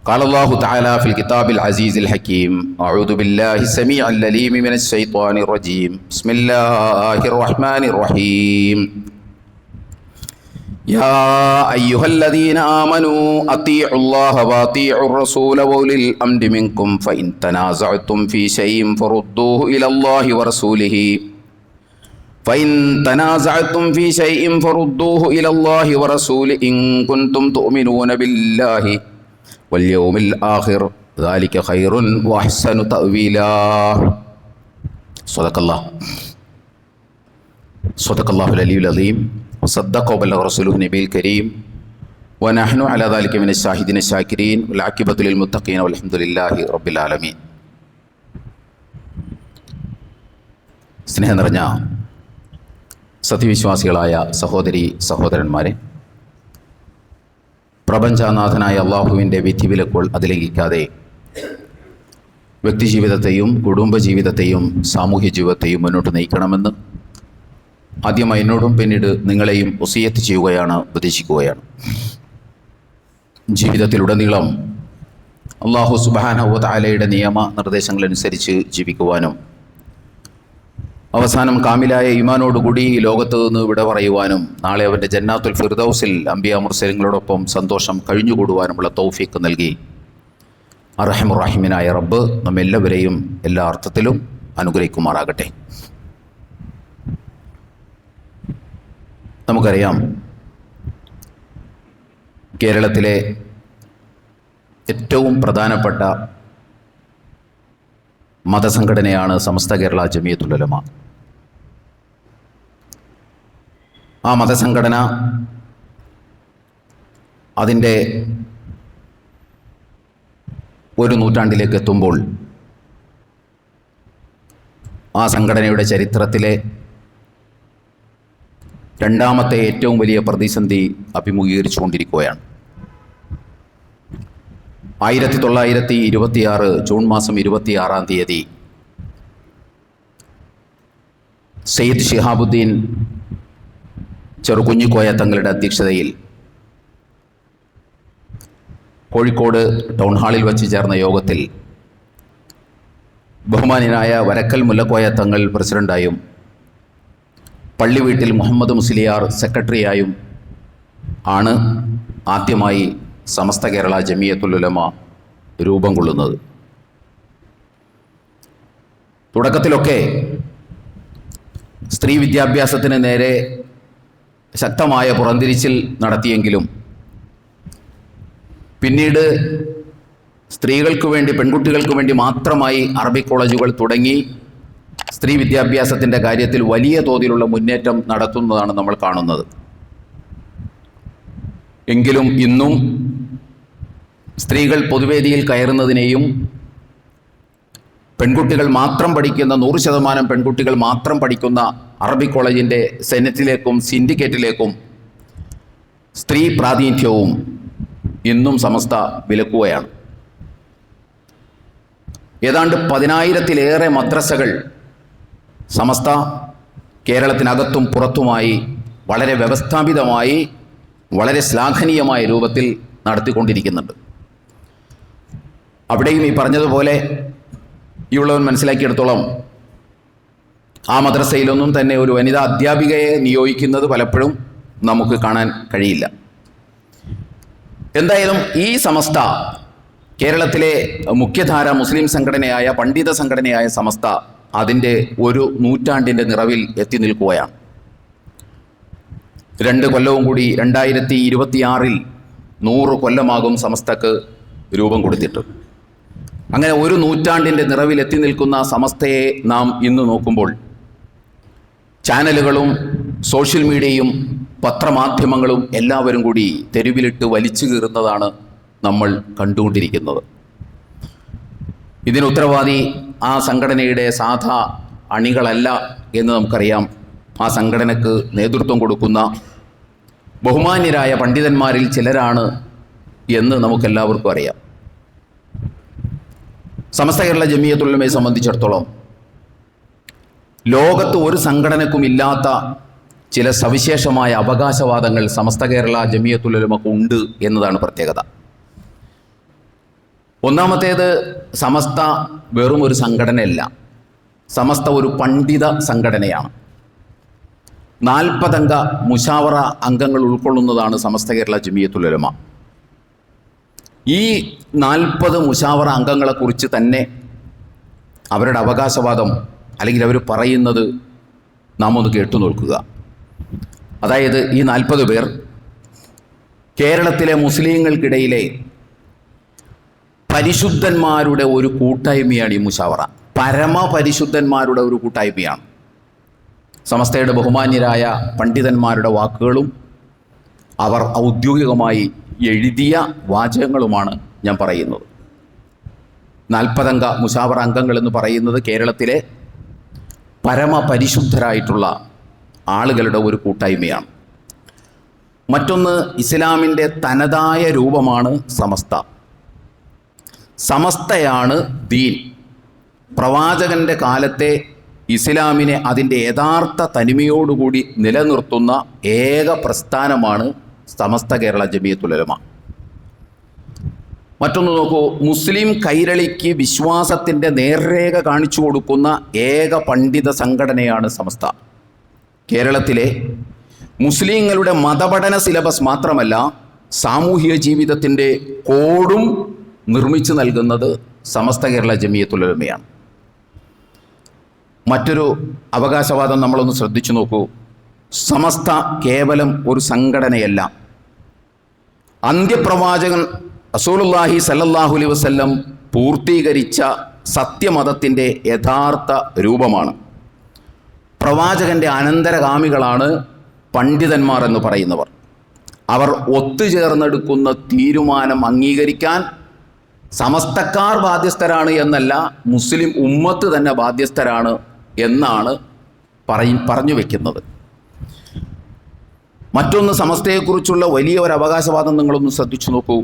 قال الله تعالى في الكتاب العزيز الحكيم أعوذ بالله السميع العليم من الشيطان الرجيم بسم الله الرحمن الرحيم يا أيها الذين آمنوا أطيعوا الله وأطيعوا الرسول وأولي الأمر منكم فإن تنازعتم في شيء فردوه إلى الله ورسوله إن كنتم تؤمنون بالله واليوم الآخر ذلك خير وأحسن تأويلا صدق الله العلي العظيم وصدق وبلغ رسوله النبي الكريم ونحن على ذلك من الشاهدين الشاكرين والعاقبة للمتقين والحمد لله رب العالمين. സ്നേഹം നിറഞ്ഞ സത്യവിശ്വാസികളായ സഹോദരി സഹോദരന്മാരെ, പ്രപഞ്ചനാഥനായ അള്ളാഹുവിൻ്റെ വിധിവിലക്കുകൾ അതിലംഘിക്കാതെ വ്യക്തിജീവിതത്തെയും കുടുംബജീവിതത്തെയും സാമൂഹ്യ ജീവിതത്തെയും മുന്നോട്ട് നയിക്കണമെന്ന് ആദ്യമായി എന്നോടും പിന്നീട് നിങ്ങളെയും വസിയത്ത് ചെയ്യുകയാണ്, ഉപദേശിക്കുകയാണ്. ജീവിതത്തിലുടനീളം അള്ളാഹു സുബ്ഹാനഹു വ തആലയുടെ നിയമ നിർദ്ദേശങ്ങളനുസരിച്ച് ജീവിക്കുവാനും അവസാനം കാമിലായ ഈമാനോടുകൂടി ഈ ലോകത്ത് നിന്ന് വിട പറയുവാനും നാളെ അവൻ്റെ ജന്നാത്തുൽ ഫിർദൗസിൽ അംബിയാ മുർസലിങ്ങളോടൊപ്പം സന്തോഷം കഴിഞ്ഞുകൂടുവാനുമുള്ള തൗഫീഖ് നൽകി അർഹമുർ റഹീമിനായ റബ്ബ് നമ്മെല്ലാവരെയും എല്ലാ അർത്ഥത്തിലും അനുഗ്രഹിക്കുമാറാകട്ടെ. നമുക്കറിയാം, കേരളത്തിലെ ഏറ്റവും പ്രധാനപ്പെട്ട മതസംഘടനയാണ് സമസ്ത കേരള ജമിയത്തുൽ ഉലമ. ആ മതസംഘടന അതിൻ്റെ ഒരു നൂറ്റാണ്ടിലേക്ക് എത്തുമ്പോൾ ആ സംഘടനയുടെ ചരിത്രത്തിലെ രണ്ടാമത്തെ ഏറ്റവും വലിയ പ്രതിസന്ധി അഭിമുഖീകരിച്ചുകൊണ്ടിരിക്കുകയാണ്. 1926 ജൂൺ മാസം 26-ാം തീയതി സയ്യിദ് ശിഹാബുദ്ദീൻ ചെറുകുഞ്ഞിക്കോയ തങ്ങളുടെ അധ്യക്ഷതയിൽ കോഴിക്കോട് ടൗൺ ഹാളിൽ വച്ച് ചേർന്ന യോഗത്തിൽ ബഹുമാന്യനായ വരക്കൽ മുല്ലക്കോയ തങ്ങൾ പ്രസിഡൻ്റായും പള്ളിവീട്ടിൽ മുഹമ്മദ് മുസ്ലിയാർ സെക്രട്ടറിയായും ആണ് ആദ്യമായി സമസ്ത കേരള ജമിയത്തുൽ ഉലമ രൂപം കൊള്ളുന്നത്. തുടക്കത്തിലൊക്കെ സ്ത്രീ വിദ്യാഭ്യാസത്തിന് നേരെ ശക്തമായ പുറംതിരിച്ചിൽ നടത്തിയെങ്കിലും പിന്നീട് സ്ത്രീകൾക്ക് വേണ്ടി, പെൺകുട്ടികൾക്ക് വേണ്ടി മാത്രമായി അറബിക് കോളേജുകൾ തുടങ്ങി സ്ത്രീ വിദ്യാഭ്യാസത്തിൻ്റെ കാര്യത്തിൽ വലിയ തോതിലുള്ള മുന്നേറ്റം നടത്തുന്നതാണ് നമ്മൾ കാണുന്നത്. എങ്കിലും ഇന്നും സ്ത്രീകൾ പൊതുവേദിയിൽ കയറുന്നതിനെയും പെൺകുട്ടികൾ മാത്രം പഠിക്കുന്ന 100% പെൺകുട്ടികൾ മാത്രം പഠിക്കുന്ന അറബിക് കോളേജിൻ്റെ സെനറ്റിലേക്കും സിൻഡിക്കേറ്റിലേക്കും സ്ത്രീ പ്രാതിനിധ്യവും ഇന്നും സമസ്ത വിലക്കുകയാണ്. ഏതാണ്ട് 10,000-ലേറെ മദ്രസകൾ സമസ്ത കേരളത്തിനകത്തും പുറത്തുമായി വളരെ വ്യവസ്ഥാപിതമായി വളരെ ശ്ലാഘനീയമായ രൂപത്തിൽ നടത്തിക്കൊണ്ടിരിക്കുന്നുണ്ട്. അവിടെയും ഈ പറഞ്ഞതുപോലെ ഈ ഉള്ളവൻ മനസ്സിലാക്കിയെടുത്തോളം ആ മദ്രസയിലൊന്നും തന്നെ ഒരു വനിതാ അധ്യാപികയെ നിയോഗിക്കുന്നത് പലപ്പോഴും നമുക്ക് കാണാൻ കഴിയില്ല. എന്തായാലും ഈ സമസ്ത കേരളത്തിലെ മുഖ്യധാര മുസ്ലിം സംഘടനയായ, പണ്ഡിത സംഘടനയായ സമസ്ത അതിൻ്റെ ഒരു നൂറ്റാണ്ടിൻ്റെ നിറവിൽ എത്തി നിൽക്കുകയാണ്. 2 കൊല്ലവും കൂടി 2026-ൽ 100 കൊല്ലമാകും സമസ്തക്ക് രൂപം കൊടുത്തിട്ട്. അങ്ങനെ ഒരു നൂറ്റാണ്ടിൻ്റെ നിറവിൽ എത്തി നിൽക്കുന്ന സമസ്തയെ നാം ഇന്ന് നോക്കുമ്പോൾ ചാനലുകളും സോഷ്യൽ മീഡിയയും പത്രമാധ്യമങ്ങളും എല്ലാവരും കൂടി തെരുവിലിട്ട് വലിച്ചു കീറുന്നതാണ് നമ്മൾ കണ്ടുകൊണ്ടിരിക്കുന്നത്. ഇതിന് ഉത്തരവാദി ആ സംഘടനയുടെ സാധാ അണികളല്ല എന്ന് നമുക്കറിയാം. ആ സംഘടനക്ക് നേതൃത്വം കൊടുക്കുന്ന ബഹുമാന്യരായ പണ്ഡിതന്മാരിൽ ചിലരാണ് എന്ന് നമുക്കെല്ലാവർക്കും അറിയാം. സമസ്ത കേരള ജമിയത്തുൽ ഉലമയെ സംബന്ധിച്ചിടത്തോളം ലോകത്ത് ഒരു സംഘടനക്കും ഇല്ലാത്ത ചില സവിശേഷമായ അവകാശവാദങ്ങൾ സമസ്ത കേരള ജമിയത്തുൽ ഉലമക്ക് ഉണ്ട് എന്നതാണ് പ്രത്യേകത. ഒന്നാമത്തേത്, സമസ്ത വെറും ഒരു സംഘടനയല്ല. സമസ്ത ഒരു പണ്ഡിത സംഘടനയാണ്. 40 അംഗ മുശാവറ അംഗങ്ങൾ ഉൾക്കൊള്ളുന്നതാണ് സമസ്ത കേരള ജമിയത്തുൽ ഉലമ. ഈ 40 മുശാവറ അംഗങ്ങളെക്കുറിച്ച് തന്നെ അവരുടെ അവകാശവാദം അല്ലെങ്കിൽ അവർ പറയുന്നത് നാം ഒന്ന് കേട്ടു നോക്കുക. അതായത് ഈ 40 പേർ കേരളത്തിലെ മുസ്ലിങ്ങൾക്കിടയിലെ പരിശുദ്ധന്മാരുടെ ഒരു കൂട്ടായ്മയാണ്. ഈ മുശാവറ പരമപരിശുദ്ധന്മാരുടെ ഒരു കൂട്ടായ്മയാണ്. സമസ്തയുടെ ബഹുമാന്യരായ പണ്ഡിതന്മാരുടെ വാക്കുകളും അവർ ഔദ്യോഗികമായി എഴുതിയ വാചകങ്ങളുമാണ് ഞാൻ പറയുന്നത്. 40 അംഗ മുശാവറ അംഗങ്ങൾ എന്ന് പറയുന്നത് കേരളത്തിലെ പരമപരിശുദ്ധരായിട്ടുള്ള ആളുകളുടെ ഒരു കൂട്ടായ്മയാണ്. മറ്റൊന്ന്, ഇസ്ലാമിൻ്റെ തനതായ രൂപമാണ് സമസ്ത. സമസ്തയാണ് ദീൻ. പ്രവാചകൻ്റെ കാലത്തെ ഇസ്ലാമിനെ അതിൻ്റെ യഥാർത്ഥ തനിമയോടുകൂടി നിലനിർത്തുന്ന ഏക പ്രസ്ഥാനമാണ് സമസ്ത കേരള ജമിയത്തുൽ ഉലമ. മറ്റൊന്ന് നോക്കൂ, മുസ്ലിം കൈരളിക്ക് വിശ്വാസത്തിൻ്റെ നേർരേഖ കാണിച്ചു കൊടുക്കുന്ന ഏക പണ്ഡിത സംഘടനയാണ് സമസ്ത. കേരളത്തിലെ മുസ്ലിങ്ങളുടെ മതപഠന സിലബസ് മാത്രമല്ല, സാമൂഹിക ജീവിതത്തിൻ്റെ കോഡും നിർമ്മിച്ചു നൽകുന്നത് സമസ്ത കേരള ജമിയത്തുൽ ഉലമയാണ്. മറ്റൊരു അവകാശവാദം നമ്മളൊന്ന് ശ്രദ്ധിച്ചു നോക്കൂ. സമസ്ത കേവലം ഒരു സംഘടനയല്ല. അന്ത്യപ്രവാചകൻ റസൂലുള്ളാഹി സല്ലല്ലാഹു അലൈഹി വസല്ലം പൂർത്തീകരിച്ച സത്യമതത്തിൻ്റെ യഥാർത്ഥ രൂപമാണ്. പ്രവാചകൻ്റെ അനന്തരഗാമികളാണ് പണ്ഡിതന്മാർ എന്ന് പറയുന്നവർ. അവർ ഒത്തുചേർന്നെടുക്കുന്ന തീരുമാനം അംഗീകരിക്കാൻ സമസ്തക്കാർ ബാധ്യസ്ഥരാണ് എന്നല്ല, മുസ്ലിം ഉമ്മത്ത് തന്നെ ബാധ്യസ്ഥരാണ് എന്നാണ് പറഞ്ഞു വയ്ക്കുന്നത്. മറ്റൊന്ന്, സമസ്തയെക്കുറിച്ചുള്ള വലിയ ഒരു അവകാശവാദം നിങ്ങളൊന്ന് ശ്രദ്ധിച്ചു നോക്കൂ.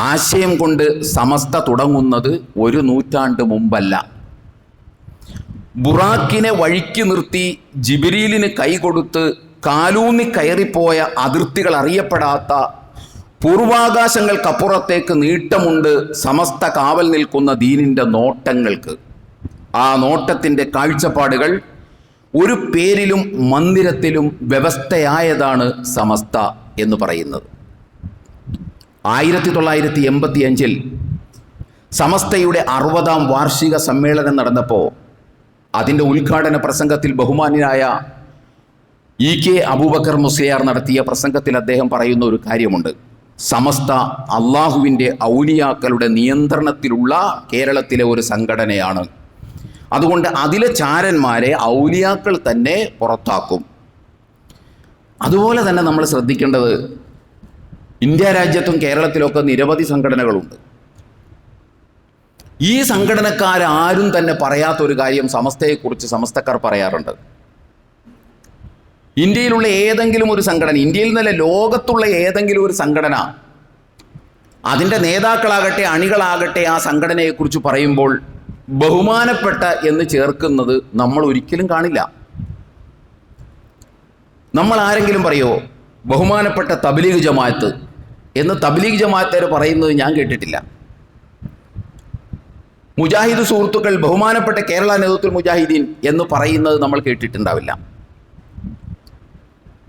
ആശയം കൊണ്ട് സമസ്ത തുടങ്ങുന്നത് 1 നൂറ്റാണ്ട് മുമ്പല്ല. ബുറാക്കിനെ വഴിക്ക് നിർത്തി ജിബ്രീലിന് കൈകൊടുത്ത് കാലൂന്നി കയറിപ്പോയ അതിർത്തികൾ അറിയപ്പെടാത്ത പൂർവാകാശങ്ങൾക്കപ്പുറത്തേക്ക് നീട്ടമുണ്ട് സമസ്ത കാവൽ നിൽക്കുന്ന ദീനിൻ്റെ നോട്ടങ്ങൾക്ക്. ആ നോട്ടത്തിൻ്റെ കാഴ്ചപ്പാടുകൾ ഒരു പേരിലും മന്ദിരത്തിലും വ്യവസ്ഥയായതാണ് സമസ്ത എന്ന് പറയുന്നത്. 1985 സമസ്തയുടെ 60ാം വാർഷിക സമ്മേളനം നടന്നപ്പോൾ അതിൻ്റെ ഉദ്ഘാടന പ്രസംഗത്തിൽ ബഹുമാന്യനായ EK അബൂബക്കർ മുസ്ലിയാർ നടത്തിയ പ്രസംഗത്തിൽ അദ്ദേഹം പറയുന്ന ഒരു കാര്യമുണ്ട്. സമസ്ത അള്ളാഹുവിൻ്റെ ഔലിയാക്കളുടെ നിയന്ത്രണത്തിലുള്ള കേരളത്തിലെ ഒരു സംഘടനയാണ്. അതുകൊണ്ട് അതിലെ ചാരന്മാരെ ഔലിയാക്കൾ തന്നെ പുറത്താക്കും. അതുപോലെ തന്നെ നമ്മൾ ശ്രദ്ധിക്കേണ്ടത്, ഇന്ത്യ രാജ്യത്തും കേരളത്തിലൊക്കെ നിരവധി സംഘടനകളുണ്ട്. ഈ സംഘടനക്കാരും തന്നെ പറയാത്തൊരു കാര്യം സമസ്തയെക്കുറിച്ച് സമസ്തക്കാർ പറയാറുണ്ട്. ഇന്ത്യയിലുള്ള ഏതെങ്കിലും ഒരു സംഘടന, ഇന്ത്യയിൽ നിന്നല്ല ലോകത്തുള്ള ഏതെങ്കിലും ഒരു സംഘടന, അതിൻ്റെ നേതാക്കളാകട്ടെ അണികളാകട്ടെ ആ സംഘടനയെക്കുറിച്ച് പറയുമ്പോൾ ബഹുമാനപ്പെട്ട എന്ന് ചേർക്കുന്നത് നമ്മൾ ഒരിക്കലും കാണില്ല. നമ്മൾ ആരെങ്കിലും പറയുമോ ബഹുമാനപ്പെട്ട തബ്ലീഗ് ജമാഅത്ത് എന്ന്? തബ്ലീഗ് ജമാഅത്തേർ പറയുന്നത് ഞാൻ കേട്ടിട്ടില്ല. മുജാഹിദ് സുഹൃത്തുക്കൾ ബഹുമാനപ്പെട്ട കേരള നേതൃത്വത്തിൽ മുജാഹിദീൻ എന്ന് പറയുന്നത് നമ്മൾ കേട്ടിട്ടുണ്ടാവില്ല.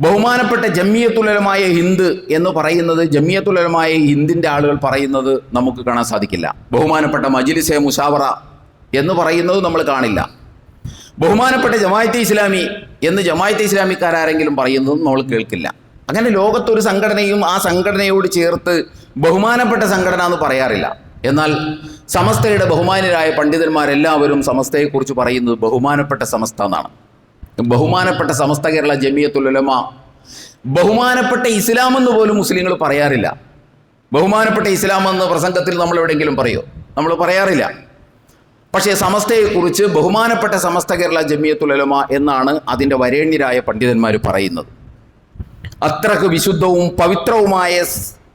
ബഹുമാനപ്പെട്ട ജമിയത്തുൽ ഉലമായ ഹിന്ദ് എന്ന് പറയുന്നത് ജമിയത്തുൽ ഉലമായ ഹിന്ദിൻ്റെ ആളുകൾ പറയുന്നത് നമുക്ക് കാണാൻ സാധിക്കില്ല. ബഹുമാനപ്പെട്ട മജ്ലിസെ മുശാവറ എന്ന് പറയുന്നത് നമ്മൾ കാണില്ല. ബഹുമാനപ്പെട്ട ജമാഅത്തെ ഇസ്ലാമി എന്ന് ജമാഅത്തെ ഇസ്ലാമിക്കാരെങ്കിലും പറയുന്നതും നമ്മൾ കേൾക്കില്ല. അങ്ങനെ ലോകത്തൊരു സംഘടനയും ആ സംഘടനയോട് ചേർത്ത് ബഹുമാനപ്പെട്ട സംഘടന എന്ന് പറയാറില്ല. എന്നാൽ സമസ്തയുടെ ബഹുമാന്യരായ പണ്ഡിതന്മാരെല്ലാവരും സമസ്തയെക്കുറിച്ച് പറയുന്നത് ബഹുമാനപ്പെട്ട സമസ്ത എന്നാണ്. ബഹുമാനപ്പെട്ട സമസ്ത കേരള ജമിയത്തുൽ ഉലമ, ബഹുമാനപ്പെട്ട ഇസ്ലാം എന്ന് പോലും മുസ്ലിങ്ങൾ പറയാറില്ല. ബഹുമാനപ്പെട്ട ഇസ്ലാം എന്ന് പ്രസംഗത്തിൽ നമ്മൾ എവിടെയെങ്കിലും പറയുമോ? നമ്മൾ പറയാറില്ല. പക്ഷേ സമസ്തയെക്കുറിച്ച് ബഹുമാനപ്പെട്ട സമസ്ത കേരള ജമിയത്തുൽ ഉലമ എന്നാണ് അതിൻ്റെ വരേണ്യരായ പണ്ഡിതന്മാർ പറയുന്നത്. അത്രക്ക് വിശുദ്ധവും പവിത്രവുമായ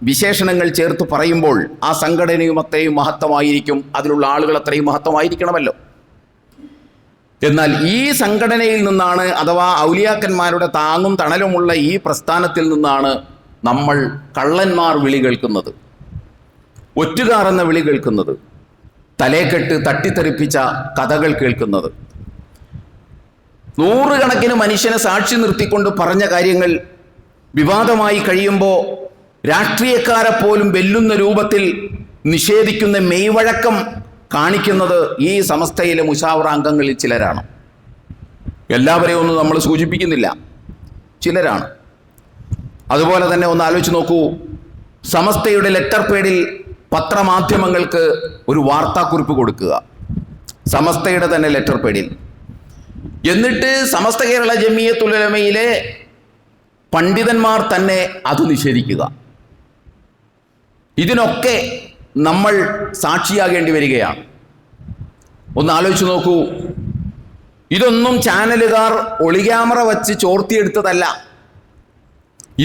വിശേഷണങ്ങൾ ചേർത്ത് പറയുമ്പോൾ ആ സംഘടനയും അത്രയും മഹത്വമായിരിക്കും, അതിലുള്ള ആളുകൾ അത്രയും മഹത്വമായിരിക്കണമല്ലോ. എന്നാൽ ഈ സംഘടനയിൽ നിന്നാണ്, അഥവാ ഔലിയാക്കന്മാരുടെ താങ്ങും തണലുമുള്ള ഈ പ്രസ്ഥാനത്തിൽ നിന്നാണ് നമ്മൾ കള്ളന്മാർ വിളി കേൾക്കുന്നത്. ഒറ്റുകാർ എന്ന വിളി കേൾക്കുന്നത്, തലേക്കെട്ട് തട്ടിത്തെറിപ്പിച്ച കഥകൾ കേൾക്കുന്നത്, നൂറുകണക്കിന് മനുഷ്യനെ സാക്ഷി നിർത്തിക്കൊണ്ട് പറഞ്ഞ കാര്യങ്ങൾ വിവാദമായി കഴിയുമ്പോൾ രാഷ്ട്രീയക്കാരെ പോലും വെല്ലുന്ന രൂപത്തിൽ നിഷേധിക്കുന്ന മെയ്വഴക്കം കാണിക്കുന്നത് ഈ സമസ്തയിലെ മുശാവറ അംഗങ്ങളിൽ ചിലരാണ്. എല്ലാവരെയും ഒന്നും നമ്മൾ സൂചിപ്പിക്കുന്നില്ല, ചിലരാണ്. അതുപോലെ തന്നെ ഒന്ന് ആലോചിച്ച് നോക്കൂ, സമസ്തയുടെ ലെറ്റർ പേഡിൽ പത്രമാധ്യമങ്ങൾക്ക് ഒരു വാർത്താക്കുറിപ്പ് കൊടുക്കുക, സമസ്തയുടെ തന്നെ ലെറ്റർ പേഡിൽ. എന്നിട്ട് സമസ്ത കേരള ജമിയത്തുൽ ഉലമയിലെ പണ്ഡിതന്മാർ തന്നെ അത് നിഷേധിക്കുക. ഇതിനൊക്കെ നമ്മൾ സാക്ഷിയാകേണ്ടി വരികയാണ്. ഒന്ന് ആലോചിച്ച് നോക്കൂ, ഇതൊന്നും ചാനലുകാർ ഒളിക്യാമറ വച്ച് ചോർത്തിയെടുത്തതല്ല.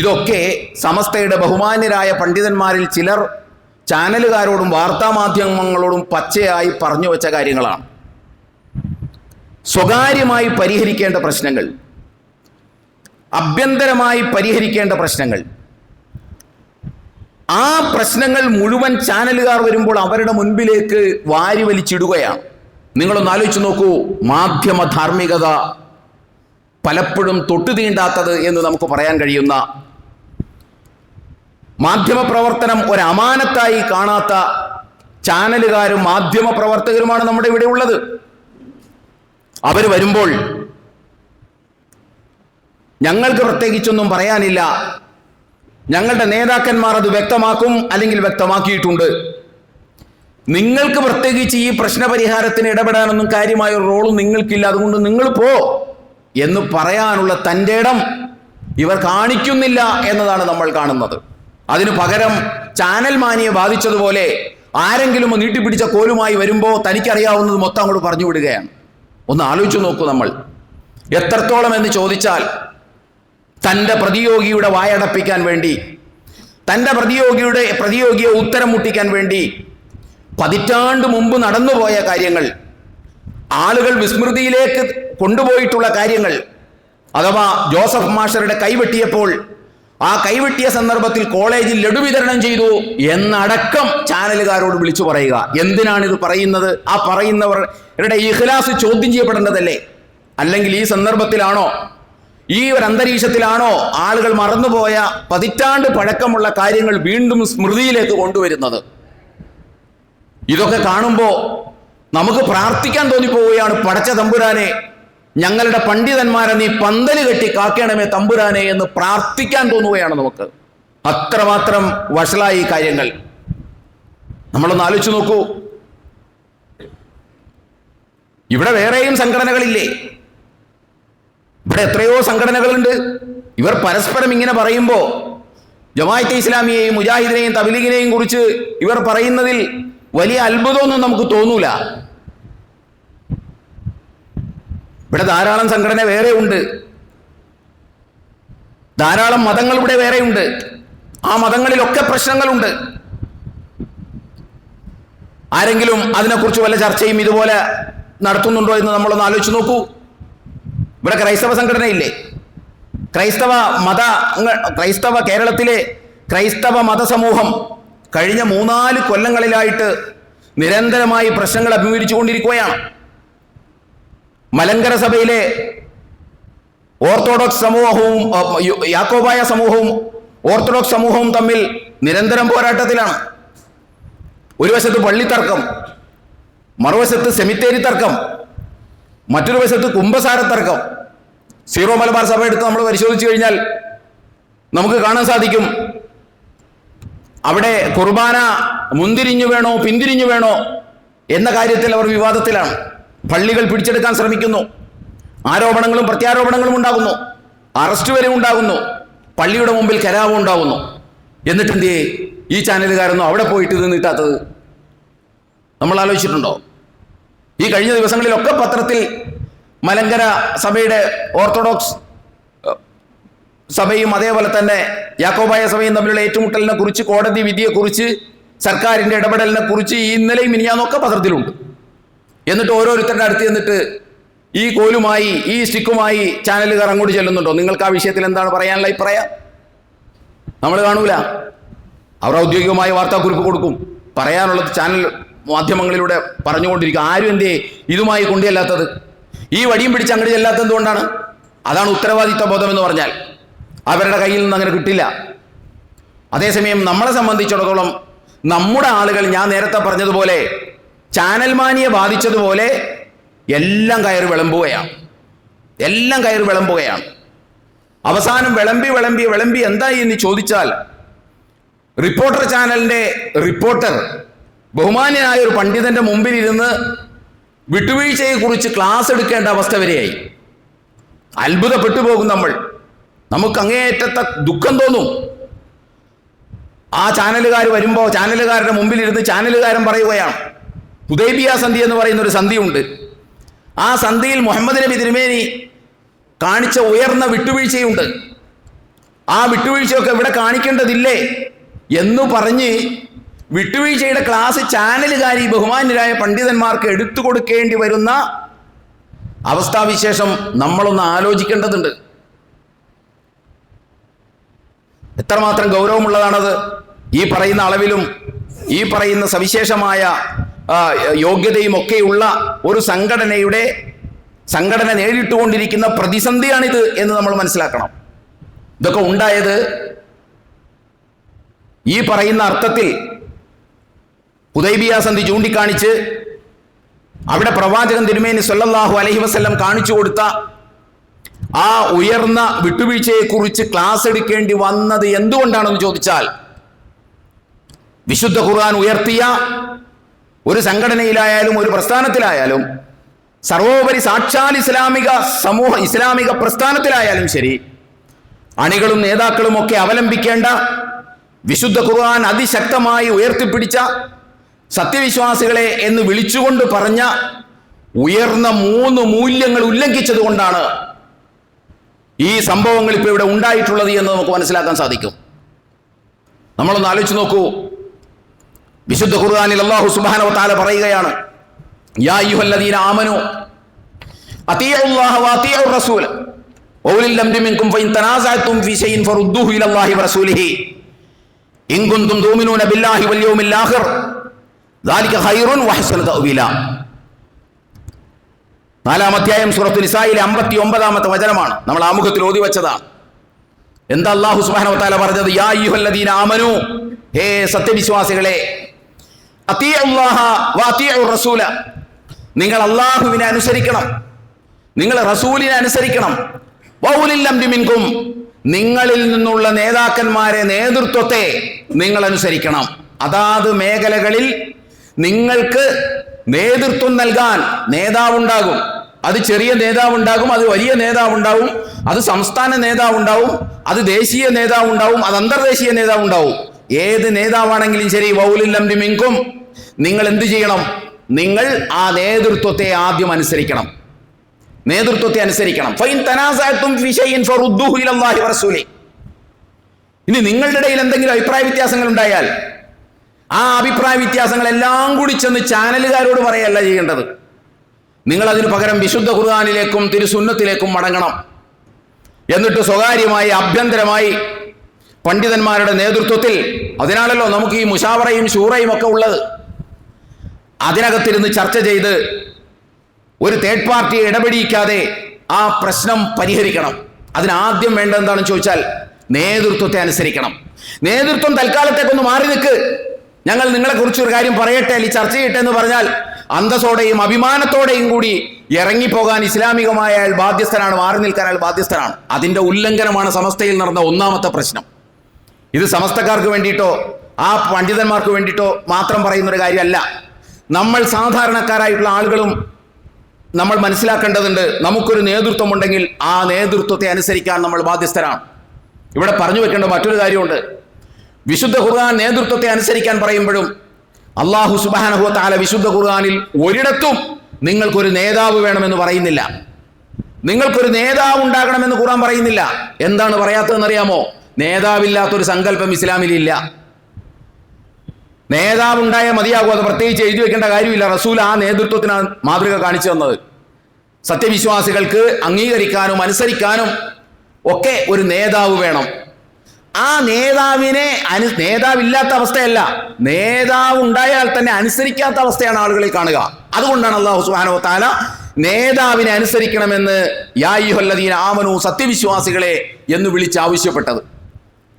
ഇതൊക്കെ സമസ്തയുടെ ബഹുമാന്യരായ പണ്ഡിതന്മാരിൽ ചിലർ ചാനലുകാരോടും വാർത്താമാധ്യമങ്ങളോടും പച്ചയായി പറഞ്ഞു വെച്ച കാര്യങ്ങളാണ്. സ്വകാര്യമായി പരിഹരിക്കേണ്ട പ്രശ്നങ്ങൾ, ആഭ്യന്തരമായി പരിഹരിക്കേണ്ട പ്രശ്നങ്ങൾ, ആ പ്രശ്നങ്ങൾ മുഴുവൻ ചാനലുകാർ വരുമ്പോൾ അവരുടെ മുൻപിലേക്ക് വാരി വലിച്ചിടുകയാണ്. നിങ്ങളൊന്ന് ആലോചിച്ച് നോക്കൂ, മാധ്യമ ധാർമ്മികത പലപ്പോഴും തൊട്ടു തീണ്ടാത്തത് എന്ന് നമുക്ക് പറയാൻ കഴിയുന്ന, മാധ്യമപ്രവർത്തനം ഒരു അമാനത്തായി കാണാത്ത ചാനലുകാരും മാധ്യമ പ്രവർത്തകരുമാണ് നമ്മുടെ ഇവിടെ ഉള്ളത്. അവർ വരുമ്പോൾ ഞങ്ങൾക്ക് പ്രത്യേകിച്ചൊന്നും പറയാനില്ല, ഞങ്ങളുടെ നേതാക്കന്മാർ അത് വ്യക്തമാക്കും, അല്ലെങ്കിൽ വ്യക്തമാക്കിയിട്ടുണ്ട്, നിങ്ങൾക്ക് പ്രത്യേകിച്ച് ഈ പ്രശ്നപരിഹാരത്തിന് ഇടപെടാനൊന്നും കാര്യമായ ഒരു റോളും നിങ്ങൾക്കില്ല, അതുകൊണ്ട് നിങ്ങൾ പോ എന്ന് പറയാനുള്ള തൻ്റെ ഇടം ഇവർ കാണിക്കുന്നില്ല എന്നതാണ് നമ്മൾ കാണുന്നത്. അതിനു പകരം ചാനൽ മാനിയെ ബാധിച്ചതുപോലെ ആരെങ്കിലും നീട്ടിപ്പിടിച്ച കോലുമായി വരുമ്പോൾ തനിക്കറിയാവുന്നത് മൊത്തം അങ്ങോട്ട് പറഞ്ഞു വിടുകയാണ്. ഒന്ന് ആലോചിച്ച് നോക്കൂ, നമ്മൾ എത്രത്തോളം എന്ന് ചോദിച്ചാൽ തൻ്റെ പ്രതിയോഗിയുടെ വായടപ്പിക്കാൻ വേണ്ടി, തൻ്റെ പ്രതിയോഗിയെ ഉത്തരം മുട്ടിക്കാൻ വേണ്ടി പതിറ്റാണ്ട് മുമ്പ് നടന്നുപോയ കാര്യങ്ങൾ, ആളുകൾ വിസ്മൃതിയിലേക്ക് കൊണ്ടുപോയിട്ടുള്ള കാര്യങ്ങൾ, അഥവാ ജോസഫ് മാസ്റ്ററുടെ കൈവെട്ടിയപ്പോൾ ആ കൈവെട്ടിയ സന്ദർഭത്തിൽ കോളേജിൽ ലഡു വിതരണം ചെയ്തു എന്നടക്കം ചാനലുകാരോട് വിളിച്ചു പറയുക. എന്തിനാണിത് പറയുന്നത്? ആ പറയുന്നവരുടെ ഇഖ്ലാസ് ചോദ്യം ചെയ്യപ്പെടേണ്ടതല്ലേ? അല്ലെങ്കിൽ ഈ സന്ദർഭത്തിലാണോ, ഈ ഒരു അന്തരീക്ഷത്തിലാണോ ആളുകൾ മറന്നുപോയ പതിറ്റാണ്ട് പഴക്കമുള്ള കാര്യങ്ങൾ വീണ്ടും സ്മൃതിയിലേക്ക് കൊണ്ടുവരുന്നത്? ഇതൊക്കെ കാണുമ്പോൾ നമുക്ക് പ്രാർത്ഥിക്കാൻ തോന്നിപ്പോവുകയാണ്, പടച്ച തമ്പുരാനെ, ഞങ്ങളുടെ പണ്ഡിതന്മാരെ നീ പന്തല് കെട്ടി കാക്കണമേ തമ്പുരാനെ എന്ന് പ്രാർത്ഥിക്കാൻ തോന്നുകയാണ് നമുക്ക്. അത്രമാത്രം വഷളായി കാര്യങ്ങൾ. നമ്മളൊന്ന് ആലോചിച്ച് നോക്കൂ, ഇവിടെ വേറെയും സംഘടനകളില്ലേ? ഇവിടെ എത്രയോ സംഘടനകളുണ്ട്. ഇവർ പരസ്പരം ഇങ്ങനെ പറയുമ്പോൾ ജമാഅത്തെ ഇസ്ലാമിയെയും മുജാഹിദിനെയും തബ്ലീഗിനെയും കുറിച്ച് ഇവർ പറയുന്നതിൽ വലിയ അത്ഭുതമൊന്നും നമുക്ക് തോന്നൂല. ഇവിടെ ധാരാളം സംഘടന വേറെ ഉണ്ട്, ധാരാളം മതങ്ങൾ ഇവിടെ വേറെയുണ്ട്. ആ മതങ്ങളിലൊക്കെ പ്രശ്നങ്ങളുണ്ട്. ആരെങ്കിലും അതിനെക്കുറിച്ച് വല്ല ചർച്ചയും ഇതുപോലെ നടത്തുന്നുണ്ടോ എന്ന് നമ്മളൊന്ന് ആലോചിച്ച് നോക്കൂ. ഇവിടെ ക്രൈസ്തവ സംഘടനയില്ലേ? കേരളത്തിലെ ക്രൈസ്തവ മതസമൂഹം കഴിഞ്ഞ 3-4 കൊല്ലങ്ങളിലായിട്ട് നിരന്തരമായി പ്രശ്നങ്ങൾ അഭിമുഖീകരിച്ചു കൊണ്ടിരിക്കുകയാണ്. മലങ്കര സഭയിലെ ഓർത്തഡോക്സ് സമൂഹവും യാക്കോബായ സമൂഹവും ഓർത്തഡോക്സ് സമൂഹവും തമ്മിൽ നിരന്തരം പോരാട്ടത്തിലാണ്. ഒരു വശത്ത് പള്ളിത്തർക്കം, മറുവശത്ത് സെമിത്തേരി തർക്കം, മറ്റൊരു വശത്ത് കുമ്പസാര തർക്കം. സീറോ മലബാർ സഭ എടുത്ത് നമ്മൾ പരിശോധിച്ചു കഴിഞ്ഞാൽ നമുക്ക് കാണാൻ സാധിക്കും, അവിടെ കുർബാന മുന്തിരിഞ്ഞു വേണോ പിന്തിരിഞ്ഞു വേണോ എന്ന കാര്യത്തിൽ അവർ വിവാദത്തിലാണ്. പള്ളികൾ പിടിച്ചെടുക്കാൻ ശ്രമിക്കുന്നു, ആരോപണങ്ങളും പ്രത്യാരോപണങ്ങളും ഉണ്ടാകുന്നു, അറസ്റ്റ് വരെ ഉണ്ടാകുന്നു, പള്ളിയുടെ മുമ്പിൽ കലാപം ഉണ്ടാകുന്നു. എന്നിട്ട് എന്തേ ഈ ചാനലുകാരൊന്നും അവിടെ പോയിട്ട് ഇത് നീട്ടാത്തത്? നമ്മൾ ആലോചിച്ചിട്ടുണ്ടോ? ഈ കഴിഞ്ഞ ദിവസങ്ങളിലൊക്കെ പത്രത്തിൽ മലങ്കര സഭയുടെ ഓർത്തഡോക്സ് സഭയും അതേപോലെ തന്നെ യാക്കോബായ സഭയും തമ്മിലുള്ള ഏറ്റുമുട്ടലിനെ കുറിച്ച്, കോടതി വിധിയെക്കുറിച്ച്, സർക്കാരിൻ്റെ ഇടപെടലിനെ കുറിച്ച് ഇന്നലെയും മിനിഞ്ഞാന്നൊക്കെ പത്രത്തിലുണ്ട്. എന്നിട്ട് ഓരോരുത്തരുടെ അടുത്ത് എന്നിട്ട് ഈ കോലുമായി ഈ സ്റ്റിക്കുമായി ചാനലുകാർ അങ്ങോട്ട് ചെല്ലുന്നുണ്ടോ? നിങ്ങൾക്ക് ആ വിഷയത്തിൽ എന്താണ് പറയാനുള്ള അഭിപ്രായം? നമ്മൾ കാണൂല. അവർ ഔദ്യോഗികമായ വാർത്താക്കുറിപ്പ് കൊടുക്കും, പറയാനുള്ളത് ചാനൽ മാധ്യമങ്ങളിലൂടെ പറഞ്ഞുകൊണ്ടിരിക്കുക. ആരും എന്തേ ഇതുമായി കൊണ്ടുചെല്ലാത്തത്? ഈ വടിയും പിടിച്ച് അങ്ങോട്ട് ചെല്ലാത്തത് എന്തുകൊണ്ടാണ്? അതാണ് ഉത്തരവാദിത്വ ബോധം എന്ന് പറഞ്ഞാൽ. അവരുടെ കയ്യിൽ നിന്ന് അങ്ങനെ കിട്ടില്ല. അതേസമയം നമ്മളെ സംബന്ധിച്ചിടത്തോളം നമ്മുടെ ആളുകൾ, ഞാൻ നേരത്തെ പറഞ്ഞതുപോലെ ചാനൽ മാനിയെ ബാധിച്ചതുപോലെ എല്ലാം കയറി വിളമ്പുകയാണ്. അവസാനം വിളമ്പി എന്തായി എന്ന് ചോദിച്ചാൽ, റിപ്പോർട്ടർ ചാനലിന്റെ റിപ്പോർട്ടർ ബഹുമാന്യനായ ഒരു പണ്ഡിതന്റെ മുമ്പിൽ ഇരുന്ന് വിട്ടുവീഴ്ചയെക്കുറിച്ച് ക്ലാസ് എടുക്കേണ്ട അവസ്ഥ വരെയായി. അത്ഭുതപ്പെട്ടു പോകും നമ്മൾ. നമുക്ക് അങ്ങേയറ്റത്തെ ദുഃഖം തോന്നും. ആ ചാനലുകാർ വരുമ്പോൾ ചാനലുകാരുടെ മുമ്പിൽ ഇരുന്ന് ചാനലുകാരൻ പറയുകയാണ്, ഹുദൈബിയ സന്ധി എന്ന് പറയുന്ന ഒരു സന്ധിയുണ്ട്. ആ സന്ധിയിൽ മുഹമ്മദ് നബി തിരുമേനി കാണിച്ച ഉയർന്ന വിട്ടുവീഴ്ചയുണ്ട്. ആ വിട്ടുവീഴ്ചയൊക്കെ ഇവിടെ കാണിക്കേണ്ടതില്ലേ എന്ന് പറഞ്ഞ് വിട്ടുവീഴ്ചയുടെ ക്ലാസ് ചാനലുകാരി ബഹുമാന്യരായ പണ്ഡിതന്മാർക്ക് എടുത്തു കൊടുക്കേണ്ടി വരുന്ന അവസ്ഥാവിശേഷം നമ്മളൊന്ന് ആലോചിക്കേണ്ടതുണ്ട്. എത്രമാത്രം ഗൗരവമുള്ളതാണത്! ഈ പറയുന്ന അളവിലും ഈ പറയുന്ന സവിശേഷമായ യോഗ്യതയും ഒക്കെയുള്ള ഒരു സംഘടന നേരിട്ടുകൊണ്ടിരിക്കുന്ന പ്രതിസന്ധിയാണിത് എന്ന് നമ്മൾ മനസ്സിലാക്കണം. ഇതൊക്കെ ഉണ്ടായത് ഈ പറയുന്ന അർത്ഥത്തിൽ ഹുദൈബിയ സന്ധി ചൂണ്ടിക്കാണിച്ച് അവിടെ പ്രവാചകൻ തിരുമേനി സ്വല്ലല്ലാഹു അലൈഹി വസല്ലം കാണിച്ചു കൊടുത്ത ആ ഉയർന്ന വിട്ടുവീഴ്ചയെക്കുറിച്ച് ക്ലാസ് എടുക്കേണ്ടി വന്നത് എന്തുകൊണ്ടാണെന്ന് ചോദിച്ചാൽ, വിശുദ്ധ ഖുർആൻ ഉയർത്തിയ ഒരു സംഘടനയിലായാലും ഒരു പ്രസ്ഥാനത്തിലായാലും, സർവോപരി സാക്ഷാൽ ഇസ്ലാമിക പ്രസ്ഥാനത്തിലായാലും ശരി, അണികളും നേതാക്കളും ഒക്കെ അവലംബിക്കേണ്ട വിശുദ്ധ ഖുർആൻ അതിശക്തമായി ഉയർത്തിപ്പിടിച്ച സത്യവിശ്വാസികളെ എന്ന് വിളിച്ചുകൊണ്ട് പറഞ്ഞ ഉയർന്ന 3 മൂല്യങ്ങൾ ഉല്ലംഘിച്ചത് കൊണ്ടാണ് ഈ സംഭവങ്ങൾ ഇപ്പോൾ ഇവിടെ ഉണ്ടായിട്ടുള്ളത് എന്ന് നമുക്ക് മനസ്സിലാക്കാൻ സാധിക്കും. നമ്മളൊന്ന് ആലോചിച്ച് നോക്കൂ. വിശുദ്ധ ഖുർആനിൽ അല്ലാഹു സുബ്ഹാനഹു വ തആല പറയുകയാണ്, യാ അയ്യുഹല്ലദീന ആമനൂ അതീഉല്ലാഹ വഅതീഉർ റസൂല വഉലിൽ അംരി മിൻകും ഫഇൻ തനാസഅതും ഫീ ശൈഇൻ ഫറുദ്ദൂഹു ഇലല്ലാഹി വറസൂലിഹി ഇൻ കുൻതും തുഅ്മിനൂന ബില്ലാഹി വൽ യൗമിൽ ആഖിർ ദാലിക ഖൈറുൻ വഅഹ്സനു തഅ്വീല. 4-ാം അധ്യായം സൂറത്തുൽ നിസായിലെ 59-ാമത്തെ വചനമാണ്. നമ്മൾ ആമുഖത്തിൽ ഓതി വെച്ചതാണ്. എന്താ അല്ലാഹു സുബ്ഹാനഹു വ തആല പറഞ്ഞത്? യാ അയ്യുഹല്ലദീന ആമനൂ, ഹേ സത്യവിശ്വാസികളെ, അതീഉല്ലാഹ വഅതീഉർ റസൂല, നിങ്ങൾ അല്ലാഹുവിനെ അനുസരിക്കണം, നിങ്ങൾ റസൂലിനെ അനുസരിക്കണം. വഉലിൽ അംരി മിൻകും, നിങ്ങളിൽ നിന്നുള്ള നേതാക്കന്മാരെ, നേതൃത്വത്തെ നിങ്ങൾ അനുസരിക്കണം. അതാത് മേഖലകളിൽ നിങ്ങൾക്ക് നേതൃത്വം നൽകാൻ നേതാവുണ്ടാകും. അത് ചെറിയ നേതാവുണ്ടാകും, അത് വലിയ നേതാവുണ്ടാവും, അത് സംസ്ഥാന നേതാവുണ്ടാവും, അത് ദേശീയ നേതാവുണ്ടാവും, അത് അന്തർദേശീയ നേതാവുണ്ടാവും. ഏത് നേതാവാണെങ്കിലും ശരി, വൗലിൽ അംരി മിൻകും, നിങ്ങൾ എന്ത് ചെയ്യണം? നിങ്ങൾ ആ നേതൃത്വത്തെ ആദ്യം അനുസരിക്കണം. ഫൈൻ തനാസഅതും ഫീ ശൈഇൻ ഫറുദ്ദൂഹു ഇലല്ലാഹി വറസൂലി. ഇനി നിങ്ങളുടെ ഇടയിൽ എന്തെങ്കിലും അഭിപ്രായ വ്യത്യാസങ്ങൾ ഉണ്ടായാൽ ആ അഭിപ്രായ വ്യത്യാസങ്ങളെല്ലാം കൂടി ചെന്ന് ചാനലുകാരോട് പറയല്ല ചെയ്യേണ്ടത്. നിങ്ങൾ അതിനു പകരം വിശുദ്ധ ഖുർആനിലേക്കും തിരുസുന്നത്തിലേക്കും മടങ്ങണം. എന്നിട്ട് സ്വകാര്യമായി ആഭ്യന്തരമായി പണ്ഡിതന്മാരുടെ നേതൃത്വത്തിൽ, അതിനാണല്ലോ നമുക്ക് ഈ മുശാവറയും ശൂറയും ഒക്കെ ഉള്ളത്, അതിനകത്തിരുന്ന് ചർച്ച ചെയ്ത് ഒരു തേർഡ് പാർട്ടിയെ ഇടപെടിക്കാതെ ആ പ്രശ്നം പരിഹരിക്കണം. അതിനാദ്യം വേണ്ടത് എന്താണെന്ന് ചോദിച്ചാൽ നേതൃത്വത്തെ അനുസരിക്കണം. നേതൃത്വം തൽക്കാലത്തേക്കൊന്ന് മാറി നിൽക്ക്, ഞങ്ങൾ നിങ്ങളെക്കുറിച്ച് ഒരു കാര്യം പറയട്ടെ, അല്ലെങ്കിൽ ചർച്ച ചെയ്യട്ടെ എന്ന് പറഞ്ഞാൽ അന്തസ്സോടെയും അഭിമാനത്തോടെയും കൂടി ഇറങ്ങിപ്പോകാൻ ഇസ്ലാമികമായ അയാൾ ബാധ്യസ്ഥനാണ്, മാറി നിൽക്കാൻ അയാൾ ബാധ്യസ്ഥനാണ്. അതിൻ്റെ ഉല്ലംഘനമാണ് സമസ്തയിൽ നടന്ന 1-ാമത്തെ പ്രശ്നം. ഇത് സമസ്തക്കാർക്ക് വേണ്ടിയിട്ടോ ആ പണ്ഡിതന്മാർക്ക് വേണ്ടിയിട്ടോ മാത്രം പറയുന്നൊരു കാര്യമല്ല. നമ്മൾ സാധാരണക്കാരായിട്ടുള്ള ആളുകളും നമ്മൾ മനസ്സിലാക്കേണ്ടതുണ്ട്. നമുക്കൊരു നേതൃത്വമുണ്ടെങ്കിൽ ആ നേതൃത്വത്തെ അനുസരിക്കാൻ നമ്മൾ ബാധ്യസ്ഥരാണ്. ഇവിടെ പറഞ്ഞു വെക്കേണ്ട മറ്റൊരു കാര്യമുണ്ട്. വിശുദ്ധ ഖുർആൻ നേതൃത്വത്തെ അനുസരിക്കാൻ പറയുമ്പോഴും അല്ലാഹു സുബ്ഹാനഹു വ തആല വിശുദ്ധ ഖുർആനിൽ ഒരിടത്തും നിങ്ങൾക്കൊരു നേതാവ് വേണമെന്ന് പറയുന്നില്ല, നിങ്ങൾക്കൊരു നേതാവ് ഉണ്ടാകണമെന്ന് ഖുർആൻ പറയുന്നില്ല. എന്താണ് പറയാത്തതെന്നറിയാമോ? നേതാവില്ലാത്തൊരു സങ്കല്പം ഇസ്ലാമിലില്ല. നേതാവുണ്ടായ മതിയാകും, അത് പ്രത്യേകിച്ച് എഴുതി വെക്കേണ്ട കാര്യമില്ല. റസൂൽ ആ നേതൃത്വത്തിനാണ് മാതൃക കാണിച്ചു തന്നത്. സത്യവിശ്വാസികൾക്ക് അംഗീകരിക്കാനും അനുസരിക്കാനും ഒക്കെ ഒരു നേതാവ് വേണം. ആ നേതാവിനെ നേതാവില്ലാത്ത അവസ്ഥയല്ല, നേതാവ് ഉണ്ടായാൽ തന്നെ അനുസരിക്കാത്ത അവസ്ഥയാണ് ആളുകളിൽ കാണുക. അതുകൊണ്ടാണ് അല്ലാഹു സുബ്ഹാനഹു വ തആല നേതാവിനെ അനുസരിക്കണമെന്ന് യാ അയ്യുഹല്ലദീന ആമനൂ, സത്യവിശ്വാസികളെ എന്ന് വിളിച്ച് ആവശ്യപ്പെട്ടത്.